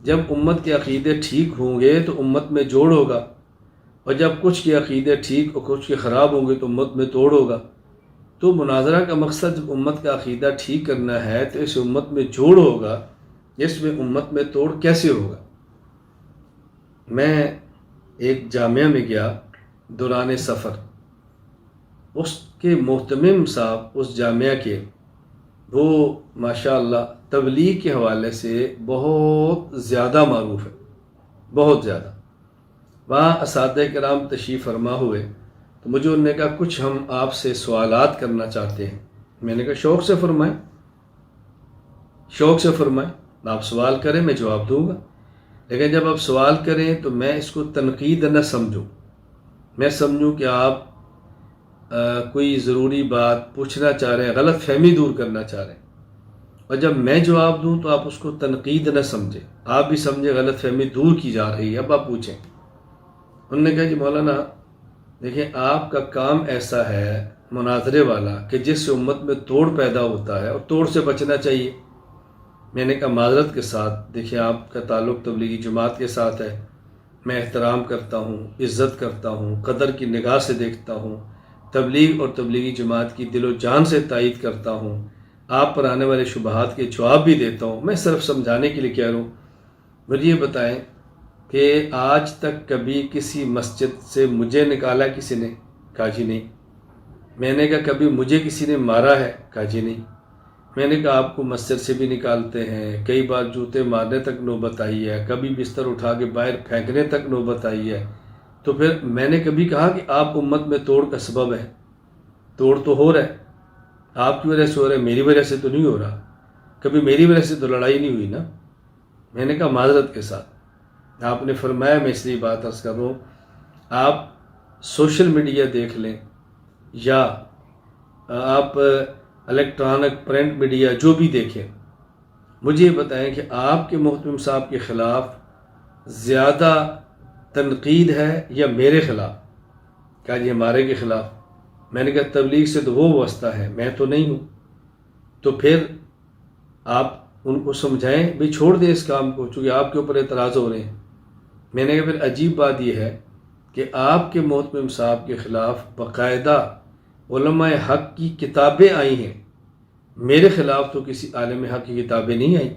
جب امت کے عقیدے ٹھیک ہوں گے تو امت میں جوڑ ہوگا، اور جب کچھ کے عقیدے ٹھیک اور کچھ کے خراب ہوں گے تو امت میں توڑ ہوگا۔ تو مناظرہ کا مقصد جب امت کا عقیدہ ٹھیک کرنا ہے تو اس امت میں جوڑ ہوگا، اس میں امت میں توڑ کیسے ہوگا؟ میں ایک جامعہ میں گیا دوران سفر، اس کے محتمم صاحب اس جامعہ کے، وہ ماشاءاللہ تبلیغ کے حوالے سے بہت زیادہ معروف ہے، بہت زیادہ۔ وہاں اساتذہ کرام تشریف فرما ہوئے تو مجھے انہوں نے کہا کچھ ہم آپ سے سوالات کرنا چاہتے ہیں۔ میں نے کہا شوق سے فرمائیں، شوق سے فرمائیں، آپ سوال کریں میں جواب دوں گا، لیکن جب آپ سوال کریں تو میں اس کو تنقید نہ سمجھوں، میں سمجھوں کہ آپ کوئی ضروری بات پوچھنا چاہ رہے ہیں، غلط فہمی دور کرنا چاہ رہے ہیں، اور جب میں جواب دوں تو آپ اس کو تنقید نہ سمجھیں، آپ بھی سمجھیں غلط فہمی دور کی جا رہی ہے۔ اب آپ پوچھیں۔ انہوں نے کہا جی مولانا دیکھیں، آپ کا کام ایسا ہے مناظرے والا کہ جس سے امت میں توڑ پیدا ہوتا ہے اور توڑ سے بچنا چاہیے۔ میں نے کہا معذرت کے ساتھ، دیکھیں آپ کا تعلق تبلیغی جماعت کے ساتھ ہے، میں احترام کرتا ہوں، عزت کرتا ہوں، قدر کی نگاہ سے دیکھتا ہوں، تبلیغ اور تبلیغی جماعت کی دل و جان سے تائید کرتا ہوں، آپ پر آنے والے شبہات کے جواب بھی دیتا ہوں، میں صرف سمجھانے کے لیے کہہ رہا ہوں۔ مجھے یہ بتائیں کہ آج تک کبھی کسی مسجد سے مجھے نکالا کسی نے؟ کہا جی نہیں۔ میں نے کہا کبھی مجھے کسی نے مارا ہے؟ کہا جی نہیں۔ میں نے کہا آپ کو مسجد سے بھی نکالتے ہیں، کئی بار جوتے مارنے تک نوبت آئی ہے، کبھی بستر اٹھا کے باہر پھینکنے تک نوبت آئی ہے، تو پھر میں نے کبھی کہا کہ آپ امت میں توڑ کا سبب ہے؟ توڑ تو ہو رہا ہے، آپ کی وجہ سے ہو رہا ہے، میری وجہ سے تو نہیں ہو رہا، کبھی میری وجہ سے تو لڑائی نہیں ہوئی نا۔ میں نے کہا معذرت کے ساتھ۔ آپ نے فرمایا، میں اس لیے بات عرض کر رہا ہوں، آپ سوشل میڈیا دیکھ لیں یا آپ الیکٹرانک پرنٹ میڈیا جو بھی دیکھیں، مجھے بتائیں کہ آپ کے محترم صاحب کے خلاف زیادہ تنقید ہے یا میرے خلاف؟ کہا جی ہمارے کے خلاف۔ میں نے کہا تبلیغ سے تو وہ واسطہ ہے، میں تو نہیں ہوں، تو پھر آپ ان کو سمجھائیں بھی چھوڑ دیں اس کام کو، چونکہ آپ کے اوپر اعتراض ہو رہے ہیں۔ میں نے کہا پھر عجیب بات یہ ہے کہ آپ کے محترم صاحب کے خلاف باقاعدہ علماء حق کی کتابیں آئی ہیں، میرے خلاف تو کسی عالم حق کی کتابیں نہیں آئیں۔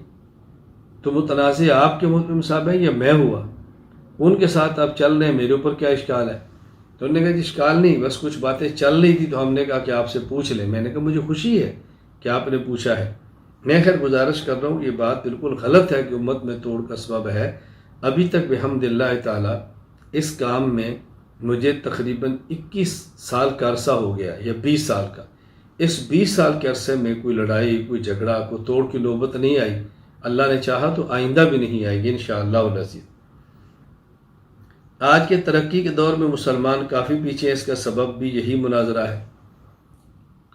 تو متنازع آپ کے محترم صاحب ہیں یا میں ہوا؟ ان کے ساتھ آپ چل رہے ہیں، میرے اوپر کیا اشکال ہے؟ تو انہوں نے کہا جی اشکال نہیں، بس کچھ باتیں چل رہی تھی تو ہم نے کہا کہ آپ سے پوچھ لیں۔ میں نے کہا مجھے خوشی ہے کہ آپ نے پوچھا ہے۔ میں خیر گزارش کر رہا ہوں، یہ بات بالکل غلط ہے کہ امت میں توڑ کا سبب ہے۔ ابھی تک بحمد اللہ تعالی اس کام میں مجھے تقریباً 21 سال کا عرصہ ہو گیا یا 20 سال کا۔ اس 20 سال کے عرصے میں کوئی لڑائی، کوئی جھگڑا، کوئی توڑ کی نوبت نہیں آئی۔ اللہ نے چاہا تو آئندہ بھی نہیں آئے گی انشاءاللہ العزیز۔ آج کے ترقی کے دور میں مسلمان کافی پیچھے ہیں، اس کا سبب بھی یہی مناظرہ ہے۔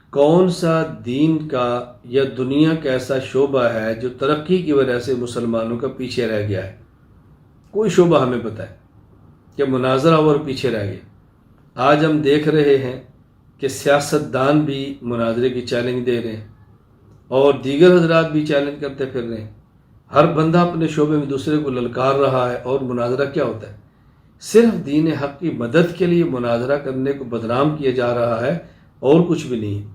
کون سا دین کا یا دنیا کا ایسا شعبہ ہے جو ترقی کی وجہ سے مسلمانوں کا پیچھے رہ گیا ہے؟ کوئی شعبہ ہمیں پتہ ہے کہ مناظرہ اور پیچھے رہ گیا۔ آج ہم دیکھ رہے ہیں کہ سیاستدان بھی مناظرے کی چیلنج دے رہے ہیں اور دیگر حضرات بھی چیلنج کرتے پھر رہے ہیں۔ ہر بندہ اپنے شعبے میں دوسرے کو للکار رہا ہے۔ اور مناظرہ کیا ہوتا ہے؟ صرف دین حق کی مدد کے لیے مناظرہ کرنے کو بدنام کیا جا رہا ہے اور کچھ بھی نہیں۔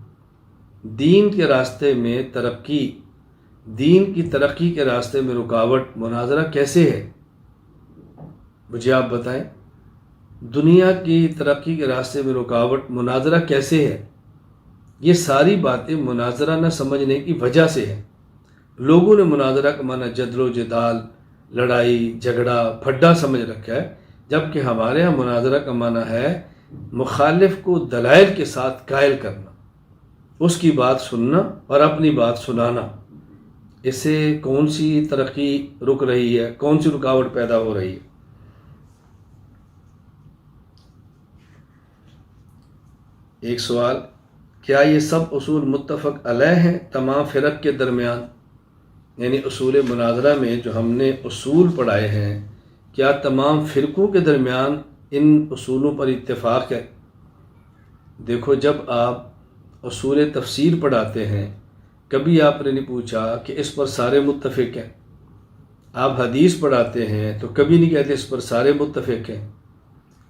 دین کے راستے میں ترقی، دین کی ترقی کے راستے میں رکاوٹ مناظرہ کیسے ہے؟ مجھے آپ بتائیں، دنیا کی ترقی کے راستے میں رکاوٹ مناظرہ کیسے ہے؟ یہ ساری باتیں مناظرہ نہ سمجھنے کی وجہ سے ہیں۔ لوگوں نے مناظرہ کا معنی جدل و جدال، لڑائی جھگڑا پھڈا سمجھ رکھا ہے، جبکہ ہمارے ہاں مناظرہ کا معنی ہے مخالف کو دلائل کے ساتھ قائل کرنا، اس کی بات سننا اور اپنی بات سنانا۔ اس سے کون سی ترقی رک رہی ہے؟ کون سی رکاوٹ پیدا ہو رہی ہے؟ ایک سوال، کیا یہ سب اصول متفق علیہ ہیں تمام فرق کے درمیان؟ یعنی اصول مناظرہ میں جو ہم نے اصول پڑھائے ہیں، کیا تمام فرقوں کے درمیان ان اصولوں پر اتفاق ہے؟ دیکھو، جب آپ اصول تفسیر پڑھاتے ہیں، کبھی آپ نے نہیں پوچھا کہ اس پر سارے متفق ہیں۔ آپ حدیث پڑھاتے ہیں تو کبھی نہیں کہتے اس پر سارے متفق ہیں۔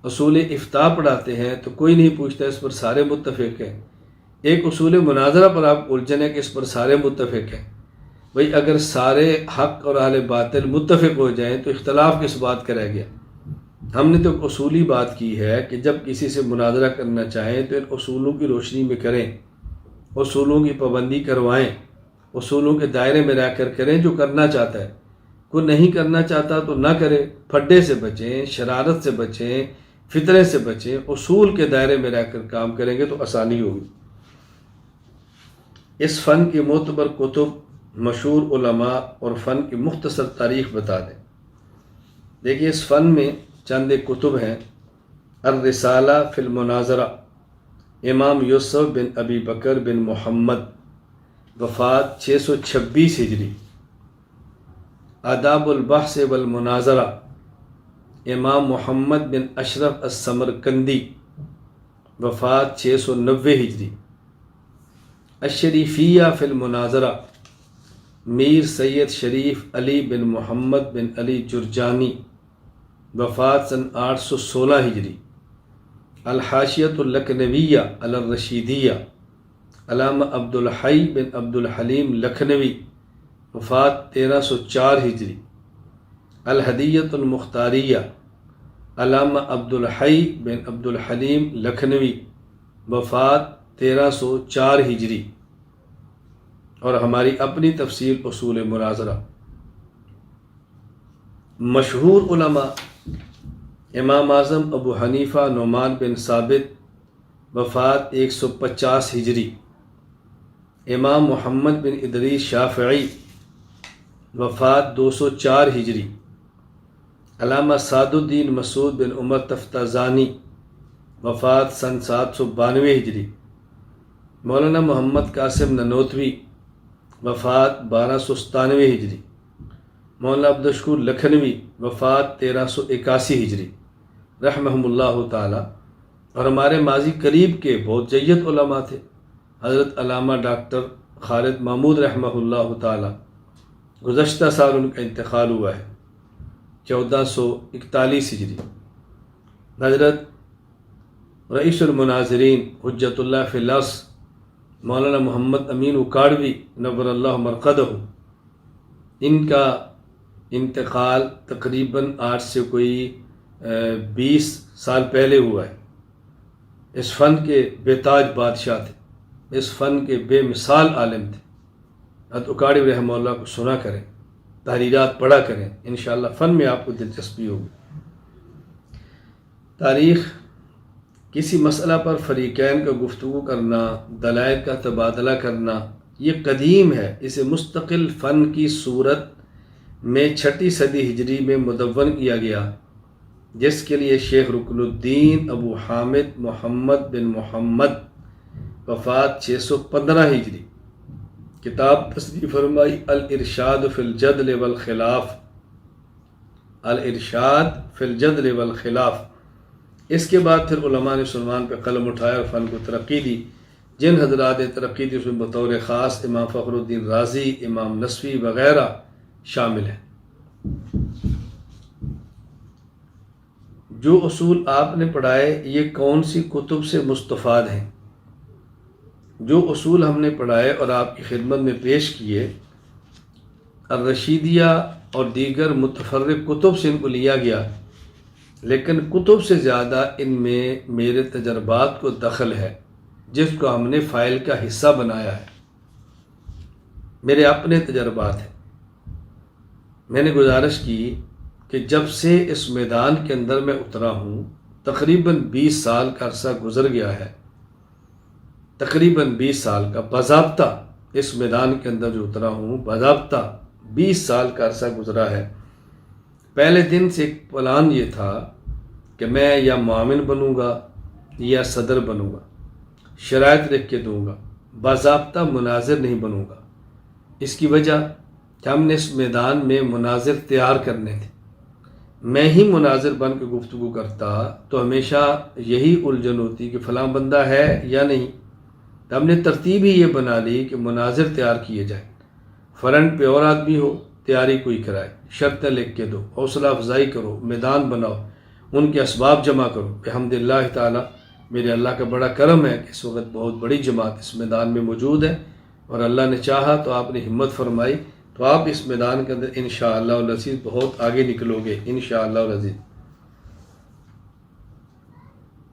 اصول افتاء پڑھاتے ہیں تو کوئی نہیں پوچھتا اس پر سارے متفق ہیں۔ ایک اصول مناظرہ پر آپ الجھن ہے کہ اس پر سارے متفق ہیں۔ بھئی اگر سارے حق اور اہل باطل متفق ہو جائیں تو اختلاف کس بات کا رہ گیا؟ ہم نے تو اصولی بات کی ہے کہ جب کسی سے مناظرہ کرنا چاہیں تو ان اصولوں کی روشنی میں کریں، اصولوں کی پابندی کروائیں، اصولوں کے دائرے میں رہ کر کریں جو کرنا چاہتا ہے۔ کوئی نہیں کرنا چاہتا تو نہ کرے، پھڈے سے بچیں، شرارت سے بچیں، فطرے سے بچیں، اصول کے دائرے میں رہ کر کام کریں گے تو آسانی ہوگی۔ اس فن کی معتبر کتب، مشہور علماء اور فن کی مختصر تاریخ بتا دیں۔ دیکھیے، اس فن میں چند ایک کتب ہیں۔ الرسالہ فی المناظرہ، امام یوسف بن ابی بکر بن محمد، وفات 626 ہجری۔ آداب البحث والمناظرہ، امام محمد بن اشرف السمرقندی، وفات 690 ہجری۔ الشریفیہ فی المناظرہ، میر سید شریف علی بن محمد بن علی جرجانی، وفات سن 816 ہجری۔ الحاشیۃ اللکھنویہ علی الرشیدیہ، علامہ عبد الحی بن عبد الحلیم لکھنوی، وفات 1304 ہجری۔ الہدیۃ المختاریہ، علامہ عبد الحی بن عبد الحلیم لکھنوی، وفات 1304 ہجری۔ اور ہماری اپنی تفسیر اصول مناظرہ۔ مشہور علماء، امام اعظم ابو حنیفہ نعمان بن ثابت، وفات 150 ہجری۔ امام محمد بن ادریس شافعی، وفات 204 ہجری۔ علامہ سعد الدین مسعود بن عمر تفتازانی، وفات سن 792 ہجری۔ مولانا محمد قاسم ننوتوی، وفات 1297 ہجری۔ مولانا عبدالشکور لکھنوی، وفات 1381 ہجری، رحمہم اللہ تعالی۔ اور ہمارے ماضی قریب کے بہت جید علماء تھے، حضرت علامہ ڈاکٹر خالد محمود رحمہ اللہ تعالی، گزشتہ سال ان کا انتقال ہوا ہے، 1441 ہجری۔ حضرت رئیس المناظرین حجت اللہ فی الارض مولانا محمد امین اکاڑوی نور اللہ مرقدہ، ان کا انتقال تقریباً آج سے کوئی 20 سال پہلے ہوا ہے۔ اس فن کے بے تاج بادشاہ تھے، اس فن کے بے مثال عالم تھے۔ حضرت اکاڑی رحمہ اللہ کو سنا کریں، تحریرات پڑھا کریں، انشاءاللہ فن میں آپ کو دلچسپی ہوگی۔ تاریخ کسی مسئلہ پر فریقین کا گفتگو کرنا، دلائل کا تبادلہ کرنا، یہ قدیم ہے۔ اسے مستقل فن کی صورت میں 6 صدی ہجری میں مدون کیا گیا، جس کے لیے شیخ رکن الدین ابو حامد محمد بن محمد وفات 615 ہجری کتاب تصنیف فرمائی، الارشاد فی الجدل والخلاف، الارشاد فی الجدل والخلاف۔ اس کے بعد پھر علماء نے سلمان پہ قلم اٹھایا اور فن کو ترقی دی۔ جن حضرات نے ترقی دی اس میں بطور خاص امام فخر الدین رازی، امام نصفی وغیرہ شامل ہیں۔ جو اصول آپ نے پڑھائے یہ کون سی کتب سے مستفاد ہیں؟ جو اصول ہم نے پڑھائے اور آپ کی خدمت میں پیش کیے، الرشیدیہ اور دیگر متفرق کتب سے ان کو لیا گیا، لیکن کتب سے زیادہ ان میں میرے تجربات کو دخل ہے، جس کو ہم نے فائل کا حصہ بنایا ہے۔ میرے اپنے تجربات ہیں۔ میں نے گزارش کی کہ جب سے اس میدان کے اندر میں اترا ہوں، تقریباً 20 سال کا عرصہ گزر گیا ہے، تقریباً 20 سال کا باضابطہ اس میدان کے اندر جو اترا ہوں، باضابطہ 20 سال کا عرصہ گزرا ہے۔ پہلے دن سے ایک پلان یہ تھا کہ میں یا معاون بنوں گا یا صدر بنوں گا، شرائط لکھ کے دوں گا، باضابطہ مناظر نہیں بنوں گا۔ اس کی وجہ کہ ہم نے اس میدان میں مناظر تیار کرنے تھے۔ میں ہی مناظر بن کے گفتگو کرتا تو ہمیشہ یہی الجھن ہوتی کہ فلاں بندہ ہے یا نہیں۔ تو ہم نے ترتیب ہی یہ بنا لی کہ مناظر تیار کیے جائیں، فرنٹ پہ اور آدمی ہو، تیاری کوئی کرائے، شرطیں لکھ کے دو، حوصلہ افزائی کرو، میدان بناؤ، ان کے اسباب جمع کرو۔ الحمدللہ تعالی میرے اللہ کا بڑا کرم ہے کہ اس وقت بہت بڑی جماعت اس میدان میں موجود ہے، اور اللہ نے چاہا تو آپ نے ہمت فرمائی تو آپ اس میدان کے اندر انشاءاللہ العزیز بہت آگے نکلو گے انشاءاللہ العزیز۔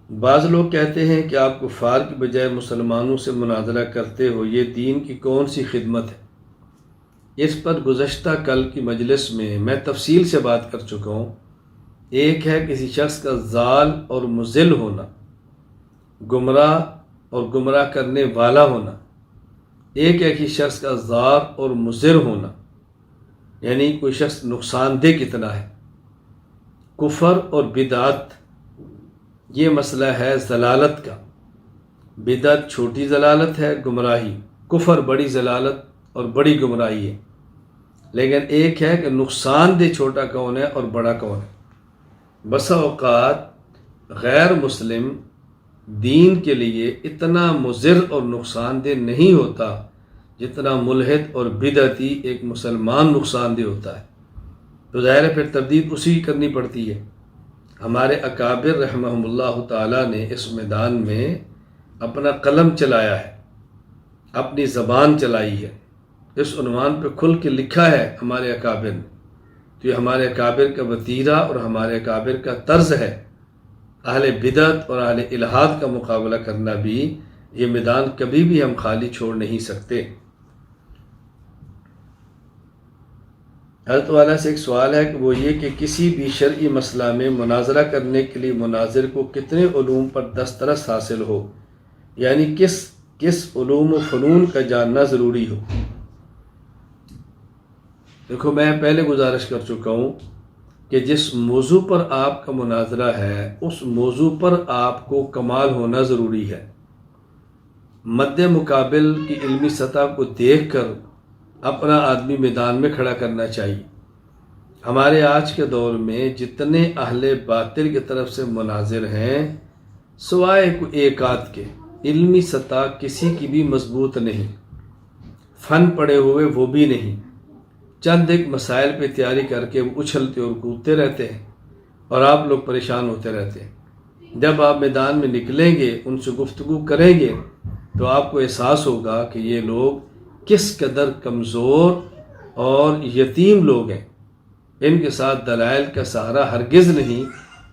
بعض لوگ کہتے ہیں کہ آپ کفار کی بجائے مسلمانوں سے مناظرہ کرتے ہو، یہ دین کی کون سی خدمت ہے؟ اس پر گزشتہ کل کی مجلس میں تفصیل سے بات کر چکا ہوں۔ ایک ہے کسی شخص کا ضال اور مضل ہونا، گمراہ اور گمراہ کرنے والا ہونا۔ ایک ہے کہ شخص کا ضار اور مضر ہونا، یعنی کوئی شخص نقصان دہ کتنا ہے۔ کفر اور بدعت یہ مسئلہ ہے ضلالت کا۔ بدعت چھوٹی ضلالت ہے، گمراہی، کفر بڑی ضلالت اور بڑی گمراہی ہے۔ لیکن ایک ہے کہ نقصان دہ چھوٹا کون ہے اور بڑا کون ہے۔ بسا اوقات غیر مسلم دین کے لیے اتنا مضر اور نقصان دہ نہیں ہوتا جتنا ملحد اور بدعتی ایک مسلمان نقصان دہ ہوتا ہے۔ تو ظاہر ہے پھر تردید اسی کی کرنی پڑتی ہے۔ ہمارے اکابر رحمہم اللہ تعالیٰ نے اس میدان میں اپنا قلم چلایا ہے، اپنی زبان چلائی ہے، اس عنوان پہ کھل کے لکھا ہے ہمارے اکابر نے۔ تو یہ ہمارے اکابر کا وتیرہ اور ہمارے اکابر کا طرز ہے۔ اہل بدعت اور اہل الحاد کا مقابلہ کرنا بھی یہ میدان کبھی بھی ہم خالی چھوڑ نہیں سکتے۔ حضرت والا سے ایک سوال ہے کہ وہ یہ کہ کسی بھی شرعی مسئلہ میں مناظرہ کرنے کے لیے مناظر کو کتنے علوم پر دسترس حاصل ہو، یعنی کس علوم و فنون کا جاننا ضروری ہو؟ دیکھو میں پہلے گزارش کر چکا ہوں کہ جس موضوع پر آپ کا مناظرہ ہے اس موضوع پر آپ کو کمال ہونا ضروری ہے۔ مد مقابل کی علمی سطح کو دیکھ کر اپنا آدمی میدان میں کھڑا کرنا چاہیے۔ ہمارے آج کے دور میں جتنے اہل باطل کی طرف سے مناظر ہیں، سوائے ایک آدھ کے، علمی سطح کسی کی بھی مضبوط نہیں، فن پڑے ہوئے وہ بھی نہیں، چند ایک مسائل پہ تیاری کر کے وہ اچھلتے اور کودتے رہتے ہیں اور آپ لوگ پریشان ہوتے رہتے ہیں۔ جب آپ میدان میں نکلیں گے، ان سے گفتگو کریں گے تو آپ کو احساس ہوگا کہ یہ لوگ کس قدر کمزور اور یتیم لوگ ہیں۔ ان کے ساتھ دلائل کا سہارا ہرگز نہیں،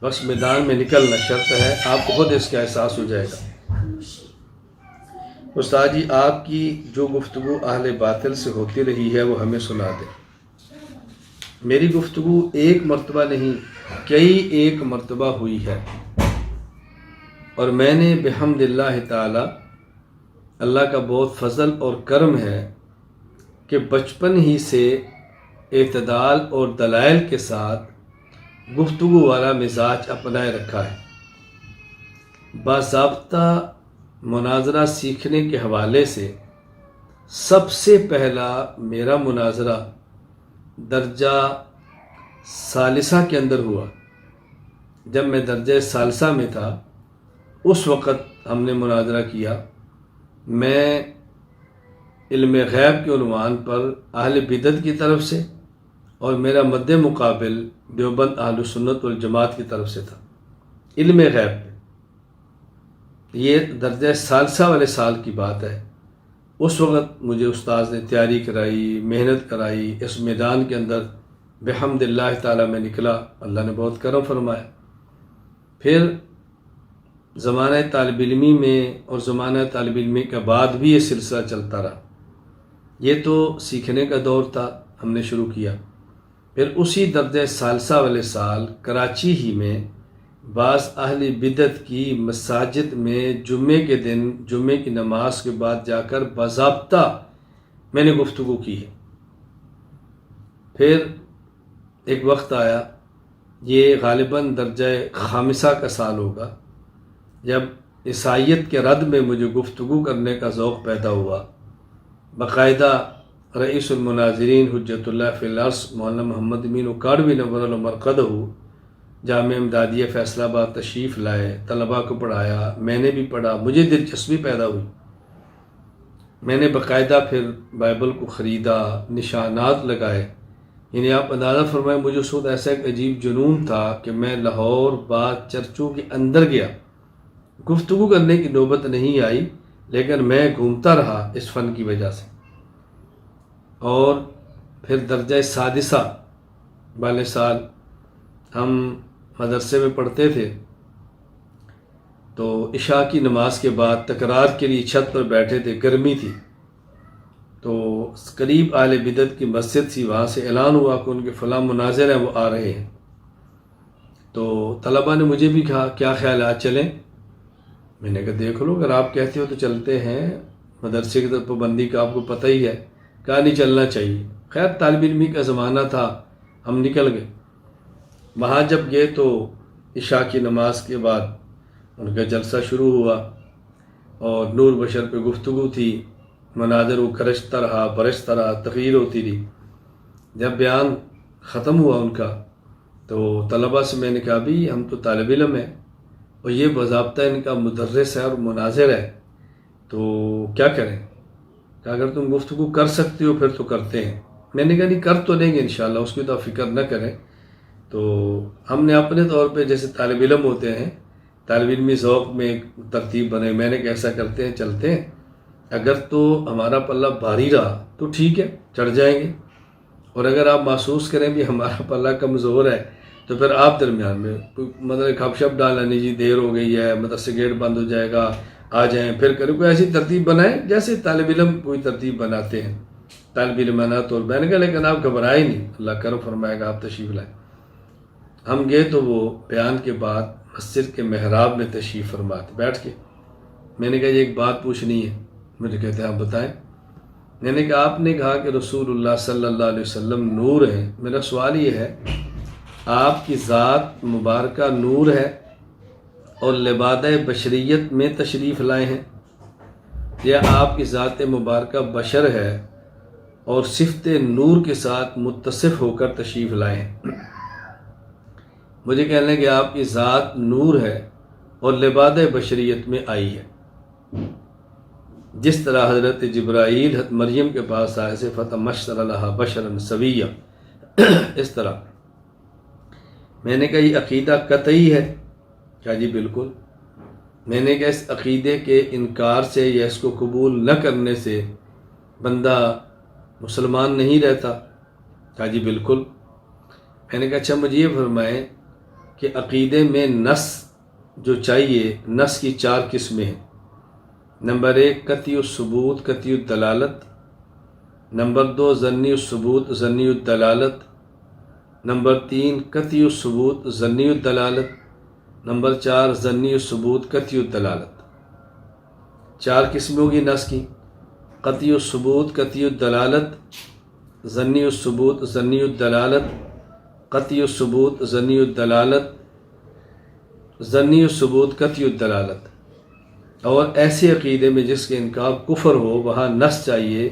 بس میدان میں نکلنا شرط ہے، آپ کو خود اس کا احساس ہو جائے گا۔ استاد جی، آپ کی جو گفتگو اہل باطل سے ہوتی رہی ہے وہ ہمیں سنا دیں۔ میری گفتگو ایک مرتبہ نہیں، کئی ایک مرتبہ ہوئی ہے، اور میں نے بحمد اللہ تعالی، اللہ کا بہت فضل اور کرم ہے کہ بچپن ہی سے اعتدال اور دلائل کے ساتھ گفتگو والا مزاج اپنائے رکھا ہے۔ باضابطہ مناظرہ سیکھنے کے حوالے سے سب سے پہلا میرا مناظرہ درجہ ثالثہ کے اندر ہوا۔ جب میں درجہ ثالثہ میں تھا اس وقت ہم نے مناظرہ کیا۔ میں علم غیب کے عنوان پر اہل بدعت کی طرف سے، اور میرا مد مقابل دیوبند اہل سنت والجماعت کی طرف سے تھا، علم غیب پہ۔ یہ درجہ ثالثہ والے سال کی بات ہے۔ اس وقت مجھے استاذ نے تیاری کرائی، محنت کرائی، اس میدان کے اندر بحمد اللہ تعالیٰ میں نکلا، اللہ نے بہت کرم فرمایا۔ پھر زمانہ طالب علمی میں اور زمانہ طالب علمی کے بعد بھی یہ سلسلہ چلتا رہا۔ یہ تو سیکھنے کا دور تھا، ہم نے شروع کیا۔ پھر اسی درجہ ثالثہ والے سال کراچی ہی میں بعض اہل بدعت کی مساجد میں جمعے کے دن جمعے کی نماز کے بعد جا کر باضابطہ میں نے گفتگو کی ہے۔ پھر ایک وقت آیا، یہ غالباً درجہ خامسہ کا سال ہوگا، جب عیسائیت کے رد میں مجھے گفتگو کرنے کا ذوق پیدا ہوا۔ باقاعدہ رئیس المناظرین حجت اللہ فی الارض مولانا محمد امین اکاڑوی نور اللہ مرقدہ جامعہ امدادیہ فیصل آباد تشریف لائے، طلباء کو پڑھایا، میں نے بھی پڑھا، مجھے دلچسپی پیدا ہوئی۔ میں نے باقاعدہ پھر بائبل کو خریدا، نشانات لگائے، یعنی آپ اندازہ فرمائیں مجھے اس وقت ایسا ایک عجیب جنون تھا کہ میں لاہور بعد چرچوں کے اندر گیا۔ گفتگو کرنے کی نوبت نہیں آئی، لیکن میں گھومتا رہا اس فن کی وجہ سے۔ اور پھر درجہ سادسہ والے سال ہم مدرسے میں پڑھتے تھے، تو عشاء کی نماز کے بعد تکرار کے لیے چھت پر بیٹھے تھے، گرمی تھی، تو قریب اہل بدعت کی مسجد تھی، وہاں سے اعلان ہوا کہ ان کے فلاں مناظر ہیں، وہ آ رہے ہیں۔ تو طلباء نے مجھے بھی کہا کیا خیال ہے آج چلیں؟ میں نے کہا دیکھ لو، اگر آپ کہتے ہو تو چلتے ہیں، مدرسے کی طرف پابندی کا آپ کو پتہ ہی ہے، کہا نہیں چلنا چاہیے۔ خیر طالب علمی کا زمانہ تھا، ہم نکل گئے۔ وہاں جب گئے تو عشاء کی نماز کے بعد ان کا جلسہ شروع ہوا، اور نور بشر پہ گفتگو تھی، مناظر وہ کرشتا رہا، برستا رہا، تقریر ہوتی رہی۔ جب بیان ختم ہوا ان کا تو طلباء سے میں نے کہا بھی ہم تو طالب علم ہیں، اور یہ باضابطہ ان کا مدرس ہے اور مناظر ہے، تو کیا کریں؟ کہ اگر تم گفتگو کر سکتے ہو پھر تو کرتے ہیں۔ میں نے کہا نہیں، کر تو لیں گے انشاءاللہ، اس کی تو آپ فکر نہ کریں۔ تو ہم نے اپنے طور پہ جیسے طالب علم ہوتے ہیں، طالب علمی ذوق میں ایک ترتیب بنے، میں نے کیسا کرتے ہیں چلتے ہیں، اگر تو ہمارا پلہ بھاری رہا تو ٹھیک ہے چڑھ جائیں گے، اور اگر آپ محسوس کریں بھی ہمارا پلہ کمزور ہے تو پھر آپ درمیان میں مطلب کھپ شپ ڈالنا نہیں، جی دیر ہو گئی ہے، مدرسے گیٹ بند ہو جائے گا، آ جائیں پھر کریں، کوئی ایسی ترتیب بنائیں جیسے طالب علم کوئی ترتیب بناتے ہیں، طالب علمانہ طور میں نے کہا، لیکن آپ گھبرائیں نہیں، اللہ کرم فرمائے گا، آپ تشریف لائیں۔ ہم گئے تو وہ بیان کے بعد مسجد کے محراب میں تشریف فرماتے، بیٹھ کے میں نے کہا یہ ایک بات پوچھنی ہے۔ مجھے کہتے ہیں آپ بتائیں۔ میں نے کہا آپ نے کہا کہ رسول اللہ صلی اللہ علیہ وسلم نور ہیں، میرا سوال یہ ہے آپ کی ذات مبارکہ نور ہے اور لبادہ بشریت میں تشریف لائے ہیں، یا آپ کی ذات مبارکہ بشر ہے اور صفت نور کے ساتھ متصف ہو کر تشریف لائے ہیں؟ مجھے کہنے لگے کہ آپ کی ذات نور ہے اور لبادہ بشریت میں آئی ہے، جس طرح حضرت جبرائیل حضرت مریم کے پاس آئے سے فتمثل لہا بشرا سویا، اس طرح۔ میں نے کہا یہ عقیدہ قطعی ہے؟ کہا جی بالکل۔ میں نے کہا اس عقیدے کے انکار سے یا اس کو قبول نہ کرنے سے بندہ مسلمان نہیں رہتا؟ کہا جی بالکل۔ میں نے کہا اچھا مجھے یہ فرمائیں کہ عقیدے میں نص جو چاہیے، نص کی 4 قسمیں ہیں۔ نمبر 1 قطعی الثبوت قطعی الدلالت، نمبر 2 ظنی الثبوت ظنی الدلالت، نمبر 3 قطعی الثبوت ظنی الدلالت، نمبر 4 ظنی الثبوت قطعی الدلالت۔ 4 قسمیں ہوگی نص کی: قطعی الثبوت قطعی الدلالت، ظنی الثبوت ظنی الدلالت، قطعی الثبوت ظنی الدلالت، ظنی الثبوت قطعی الدلالت۔ اور ایسے عقیدے میں جس کے انکار کفر ہو وہاں نص چاہیے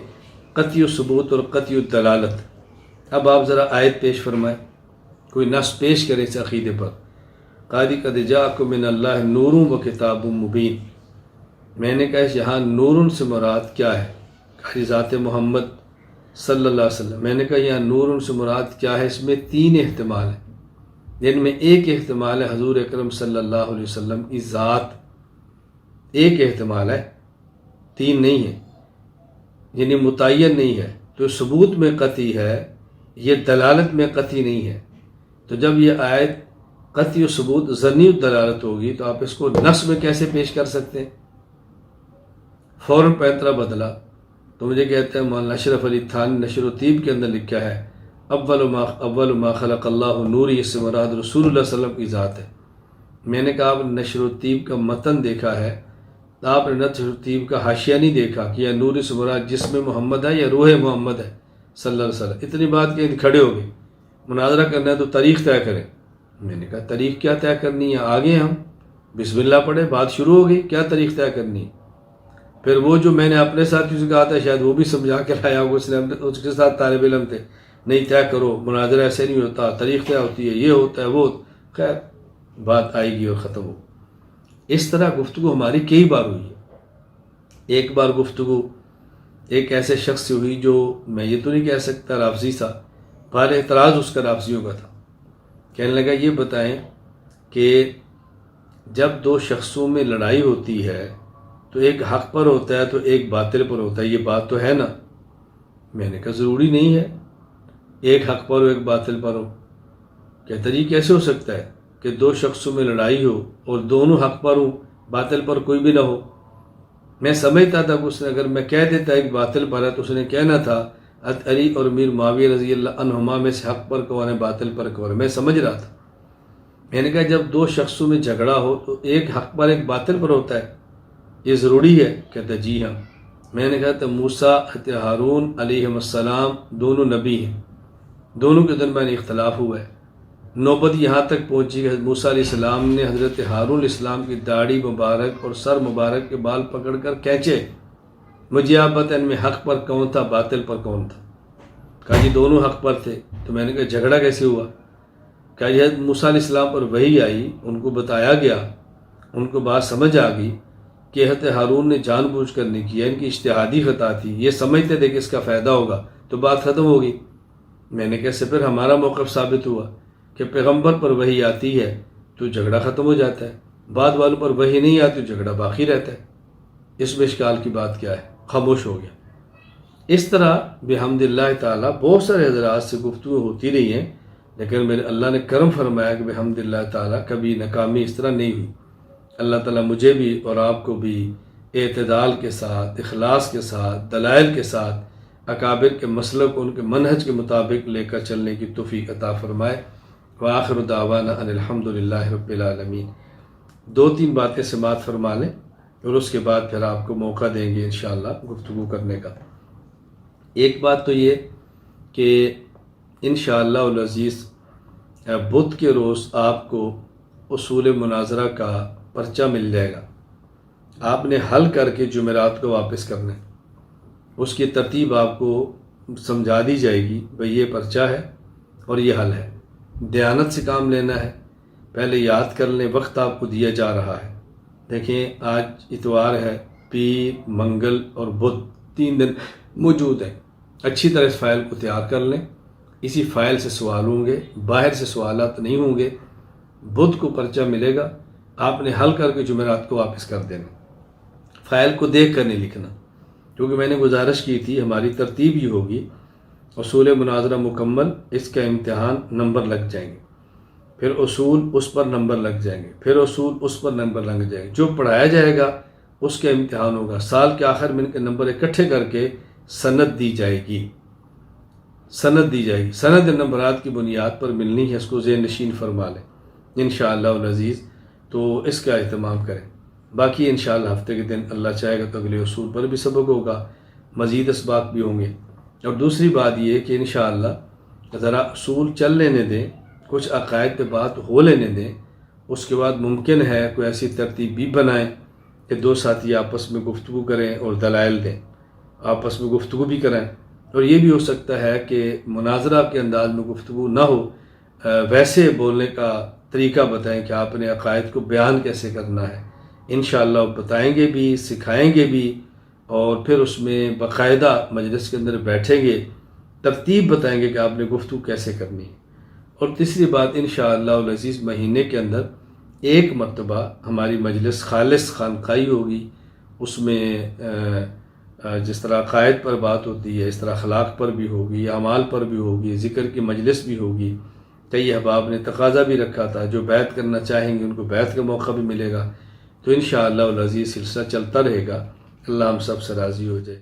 قطعی الثبوت اور قطعی الدلالت۔ اب آپ ذرا آیت پیش فرمائیں، کوئی نص پیش کرے اس عقیدے پر۔ قاضی قد جاءکم من اللہ نور و کتاب مبین۔ میں نے کہا یہاں نور سے مراد کیا ہے؟ قاضی ذات محمد صلی اللہ علیہ وسلم۔ میں نے کہا یہاں نور سے مراد کیا ہے؟ اس میں 3 احتمال ہیں، جن میں ایک احتمال ہے حضور اکرم صلی اللہ علیہ وسلم کی ذات، ایک احتمال ہے، 3 نہیں ہے، یعنی متعین نہیں ہے۔ تو ثبوت میں قطعی ہے، یہ دلالت میں قطعی نہیں ہے۔ تو جب یہ آیت قطعی و ثبوت ظنی الدلالت ہوگی تو آپ اس کو نص میں کیسے پیش کر سکتے ہیں؟ فوراً پینترا بدلا تو مجھے کہتے ہیں مولانا اشرف علی تھانوی نشر و طیب کے اندر لکھا ہے اول ما خلق اللہ نوری، اس سے مراد رسول اللہ صلی اللہ علیہ وسلم کی ذات ہے۔ میں نے کہا آپ نے نشر و طیب کا متن دیکھا ہے، آپ نے نشر و طیب کا حاشیہ نہیں دیکھا کہ یہ نوری سے مراد جسم محمد ہے یا روح محمد ہے صلی اللہ علیہ وسلم۔ اتنی بات کہ کھڑے ہو گئے، مناظرہ کرنا ہے تو تاریخ طے کریں۔ میں نے کہا تاریخ کیا طے کرنی ہے؟ آگے ہم بسم اللہ پڑھے، بات شروع ہو گئی، کیا تاریخ طے کرنی ہے؟ پھر وہ جو میں نے اپنے ساتھیوں سے کہا تھا شاید وہ بھی سمجھا کے لایا ہوگا، اس کے ساتھ طالب علم تھے، نہیں طے کرو، مناظرہ ایسے نہیں ہوتا، تاریخ طے ہوتی ہے، یہ ہوتا ہے وہ، خیر بات آئے گی اور ختم ہو۔ اس طرح گفتگو ہماری کئی بار ہوئی ہے۔ ایک بار گفتگو ایک ایسے شخص سے ہوئی جو میں یہ تو نہیں کہہ سکتا رافضی تھا، بہر اعتراض اس کا رافضیوں کا تھا۔ کہنے لگا یہ بتائیں کہ جب 2 شخصوں میں لڑائی ہوتی ہے تو ایک حق پر ہوتا ہے تو ایک باطل پر ہوتا ہے، یہ بات تو ہے نا؟ میں نے کہا ضروری نہیں ہے ایک حق پر ہو ایک باطل پر ہو۔ کہتا جی کیسے ہو سکتا ہے کہ 2 شخصوں میں لڑائی ہو اور دونوں حق پر ہوں، باطل پر کوئی بھی نہ ہو؟ میں سمجھتا تھا کہ اس نے اگر میں کہہ دیتا ایک باطل پر ہے تو اس نے کہنا تھا علی اور امیر معاویہ رضی اللہ عنہما میں سے حق پر کون ہے باطل پر کون ہے، میں سمجھ رہا تھا۔ میں نے کہا جب 2 شخصوں میں جھگڑا ہو تو ایک حق پر ایک باطل پر ہوتا ہے، یہ ضروری ہے؟ کہتا جی ہاں۔ میں نے کہا تو موسیٰ ہارون علیہ السلام دونوں نبی ہیں، دونوں کے درمیان اختلاف ہوا ہے، نوبت یہاں تک پہنچی کہ موسیٰ علیہ السلام نے حضرت ہارون علیہ السلام کی داڑھی مبارک اور سر مبارک کے بال پکڑ کر کھینچے، مجھے آپ بتائیں ان میں حق پر کون تھا باطل پر کون تھا؟ کہا جی دونوں حق پر تھے۔ تو میں نے کہا جھگڑا کیسے ہوا؟ کہا جی حضرت موسیٰ علیہ السلام پر وحی آئی، ان کو بتایا گیا، ان کو بات سمجھ آ گئی کہ حضرت ہارون نے جان بوجھ کر نہیں کیا، ان کی اجتہادی خطا تھی، یہ سمجھتے تھے کہ اس کا فائدہ ہوگا، تو بات ختم ہوگی۔ میں نے کہا اس سے پھر ہمارا موقف ثابت ہوا کہ پیغمبر پر وحی آتی ہے تو جھگڑا ختم ہو جاتا ہے، بعد والوں پر وحی نہیں آتی تو جھگڑا باقی رہتا ہے، اس میں اشکال کی بات کیا ہے؟ خاموش ہو گیا۔ اس طرح بحمد اللہ تعالیٰ بہت سارے حضرات سے گفتگو ہوتی رہی ہیں، لیکن میرے اللہ نے کرم فرمایا کہ بحمد اللہ تعالیٰ کبھی ناکامی اس طرح نہیں ہوئی۔ اللہ تعالیٰ مجھے بھی اور آپ کو بھی اعتدال کے ساتھ، اخلاص کے ساتھ، دلائل کے ساتھ اکابر کے مسلک کو ان کے منہج کے مطابق لے کر چلنے کی توفیق عطا فرمائے۔ وآخر دعوانا ان الحمد للہ رب العالمین۔ 2-3 باتیں سماعت فرما لیں اور اس کے بعد پھر آپ کو موقع دیں گے انشاءاللہ گفتگو کرنے کا۔ ایک بات تو یہ کہ انشاءاللہ العزیز بدھ کے روز آپ کو اصول مناظرہ کا پرچہ مل جائے گا، آپ نے حل کر کے جمعرات کو واپس کرنا ہے، اس کی ترتیب آپ کو سمجھا دی جائے گی، بھئی یہ پرچہ ہے اور یہ حل ہے، دیانت سے کام لینا ہے، پہلے یاد کر لیں وقت آپ کو دیا جا رہا ہے۔ دیکھیں آج اتوار ہے، پیر، منگل اور بدھ 3 دن موجود ہیں، اچھی طرح اس فائل کو تیار کر لیں، اسی فائل سے سوال ہوں گے، باہر سے سوالات نہیں ہوں گے۔ بدھ کو پرچہ ملے گا، آپ نے حل کر کے جمعرات کو واپس کر دینا، فائل کو دیکھ کر نہیں لکھنا، کیونکہ میں نے گزارش کی تھی ہماری ترتیب ہی ہوگی اصول مناظرہ مکمل، اس کا امتحان نمبر لگ جائیں گے، پھر اصول اس پر نمبر لگ جائیں گے، پھر اصول اس پر نمبر لگ جائیں گے، جو پڑھایا جائے گا اس کا امتحان ہوگا، سال کے آخر میں ان کے نمبر اکٹھے کر کے سند دی جائے گی، سند نمبرات کی بنیاد پر ملنی ہے، اس کو ذہن نشین فرما لیں انشاءاللہ العزیز، تو اس کا اہتمام کریں۔ باقی انشاءاللہ ہفتے کے دن اللہ چاہے گا تو اگلے اصول پر بھی سبق ہوگا، مزید اسباق بھی ہوں گے۔ اور دوسری بات یہ کہ انشاءاللہ ذرا اصول چل لینے دیں، کچھ عقائد پہ بات ہو لینے دیں، اس کے بعد ممکن ہے کوئی ایسی ترتیب بھی بنائیں کہ دو ساتھی آپس میں گفتگو کریں اور دلائل دیں، آپس میں گفتگو بھی کریں، اور یہ بھی ہو سکتا ہے کہ مناظرہ کے انداز میں گفتگو نہ ہو، ویسے بولنے کا طریقہ بتائیں کہ آپ نے عقائد کو بیان کیسے کرنا ہے، انشاءاللہ بتائیں گے بھی، سکھائیں گے بھی، اور پھر اس میں باقاعدہ مجلس کے اندر بیٹھیں گے، ترتیب بتائیں گے کہ آپ نے گفتگو کیسے کرنی ہے۔ اور تیسری بات انشاءاللہ العزیز مہینے کے اندر ایک مرتبہ ہماری مجلس خالص خانقاہی ہوگی، اس میں جس طرح عقائد پر بات ہوتی ہے اس طرح اخلاق پر بھی ہوگی، اعمال پر بھی ہوگی، ذکر کی مجلس بھی ہوگی۔ کئی احباب نے تقاضا بھی رکھا تھا، جو بیعت کرنا چاہیں گے ان کو بیعت کا موقع بھی ملے گا، تو انشاءاللہ العزیز سلسلہ چلتا رہے گا۔ اللہ ہم سب سے راضی ہو جائے۔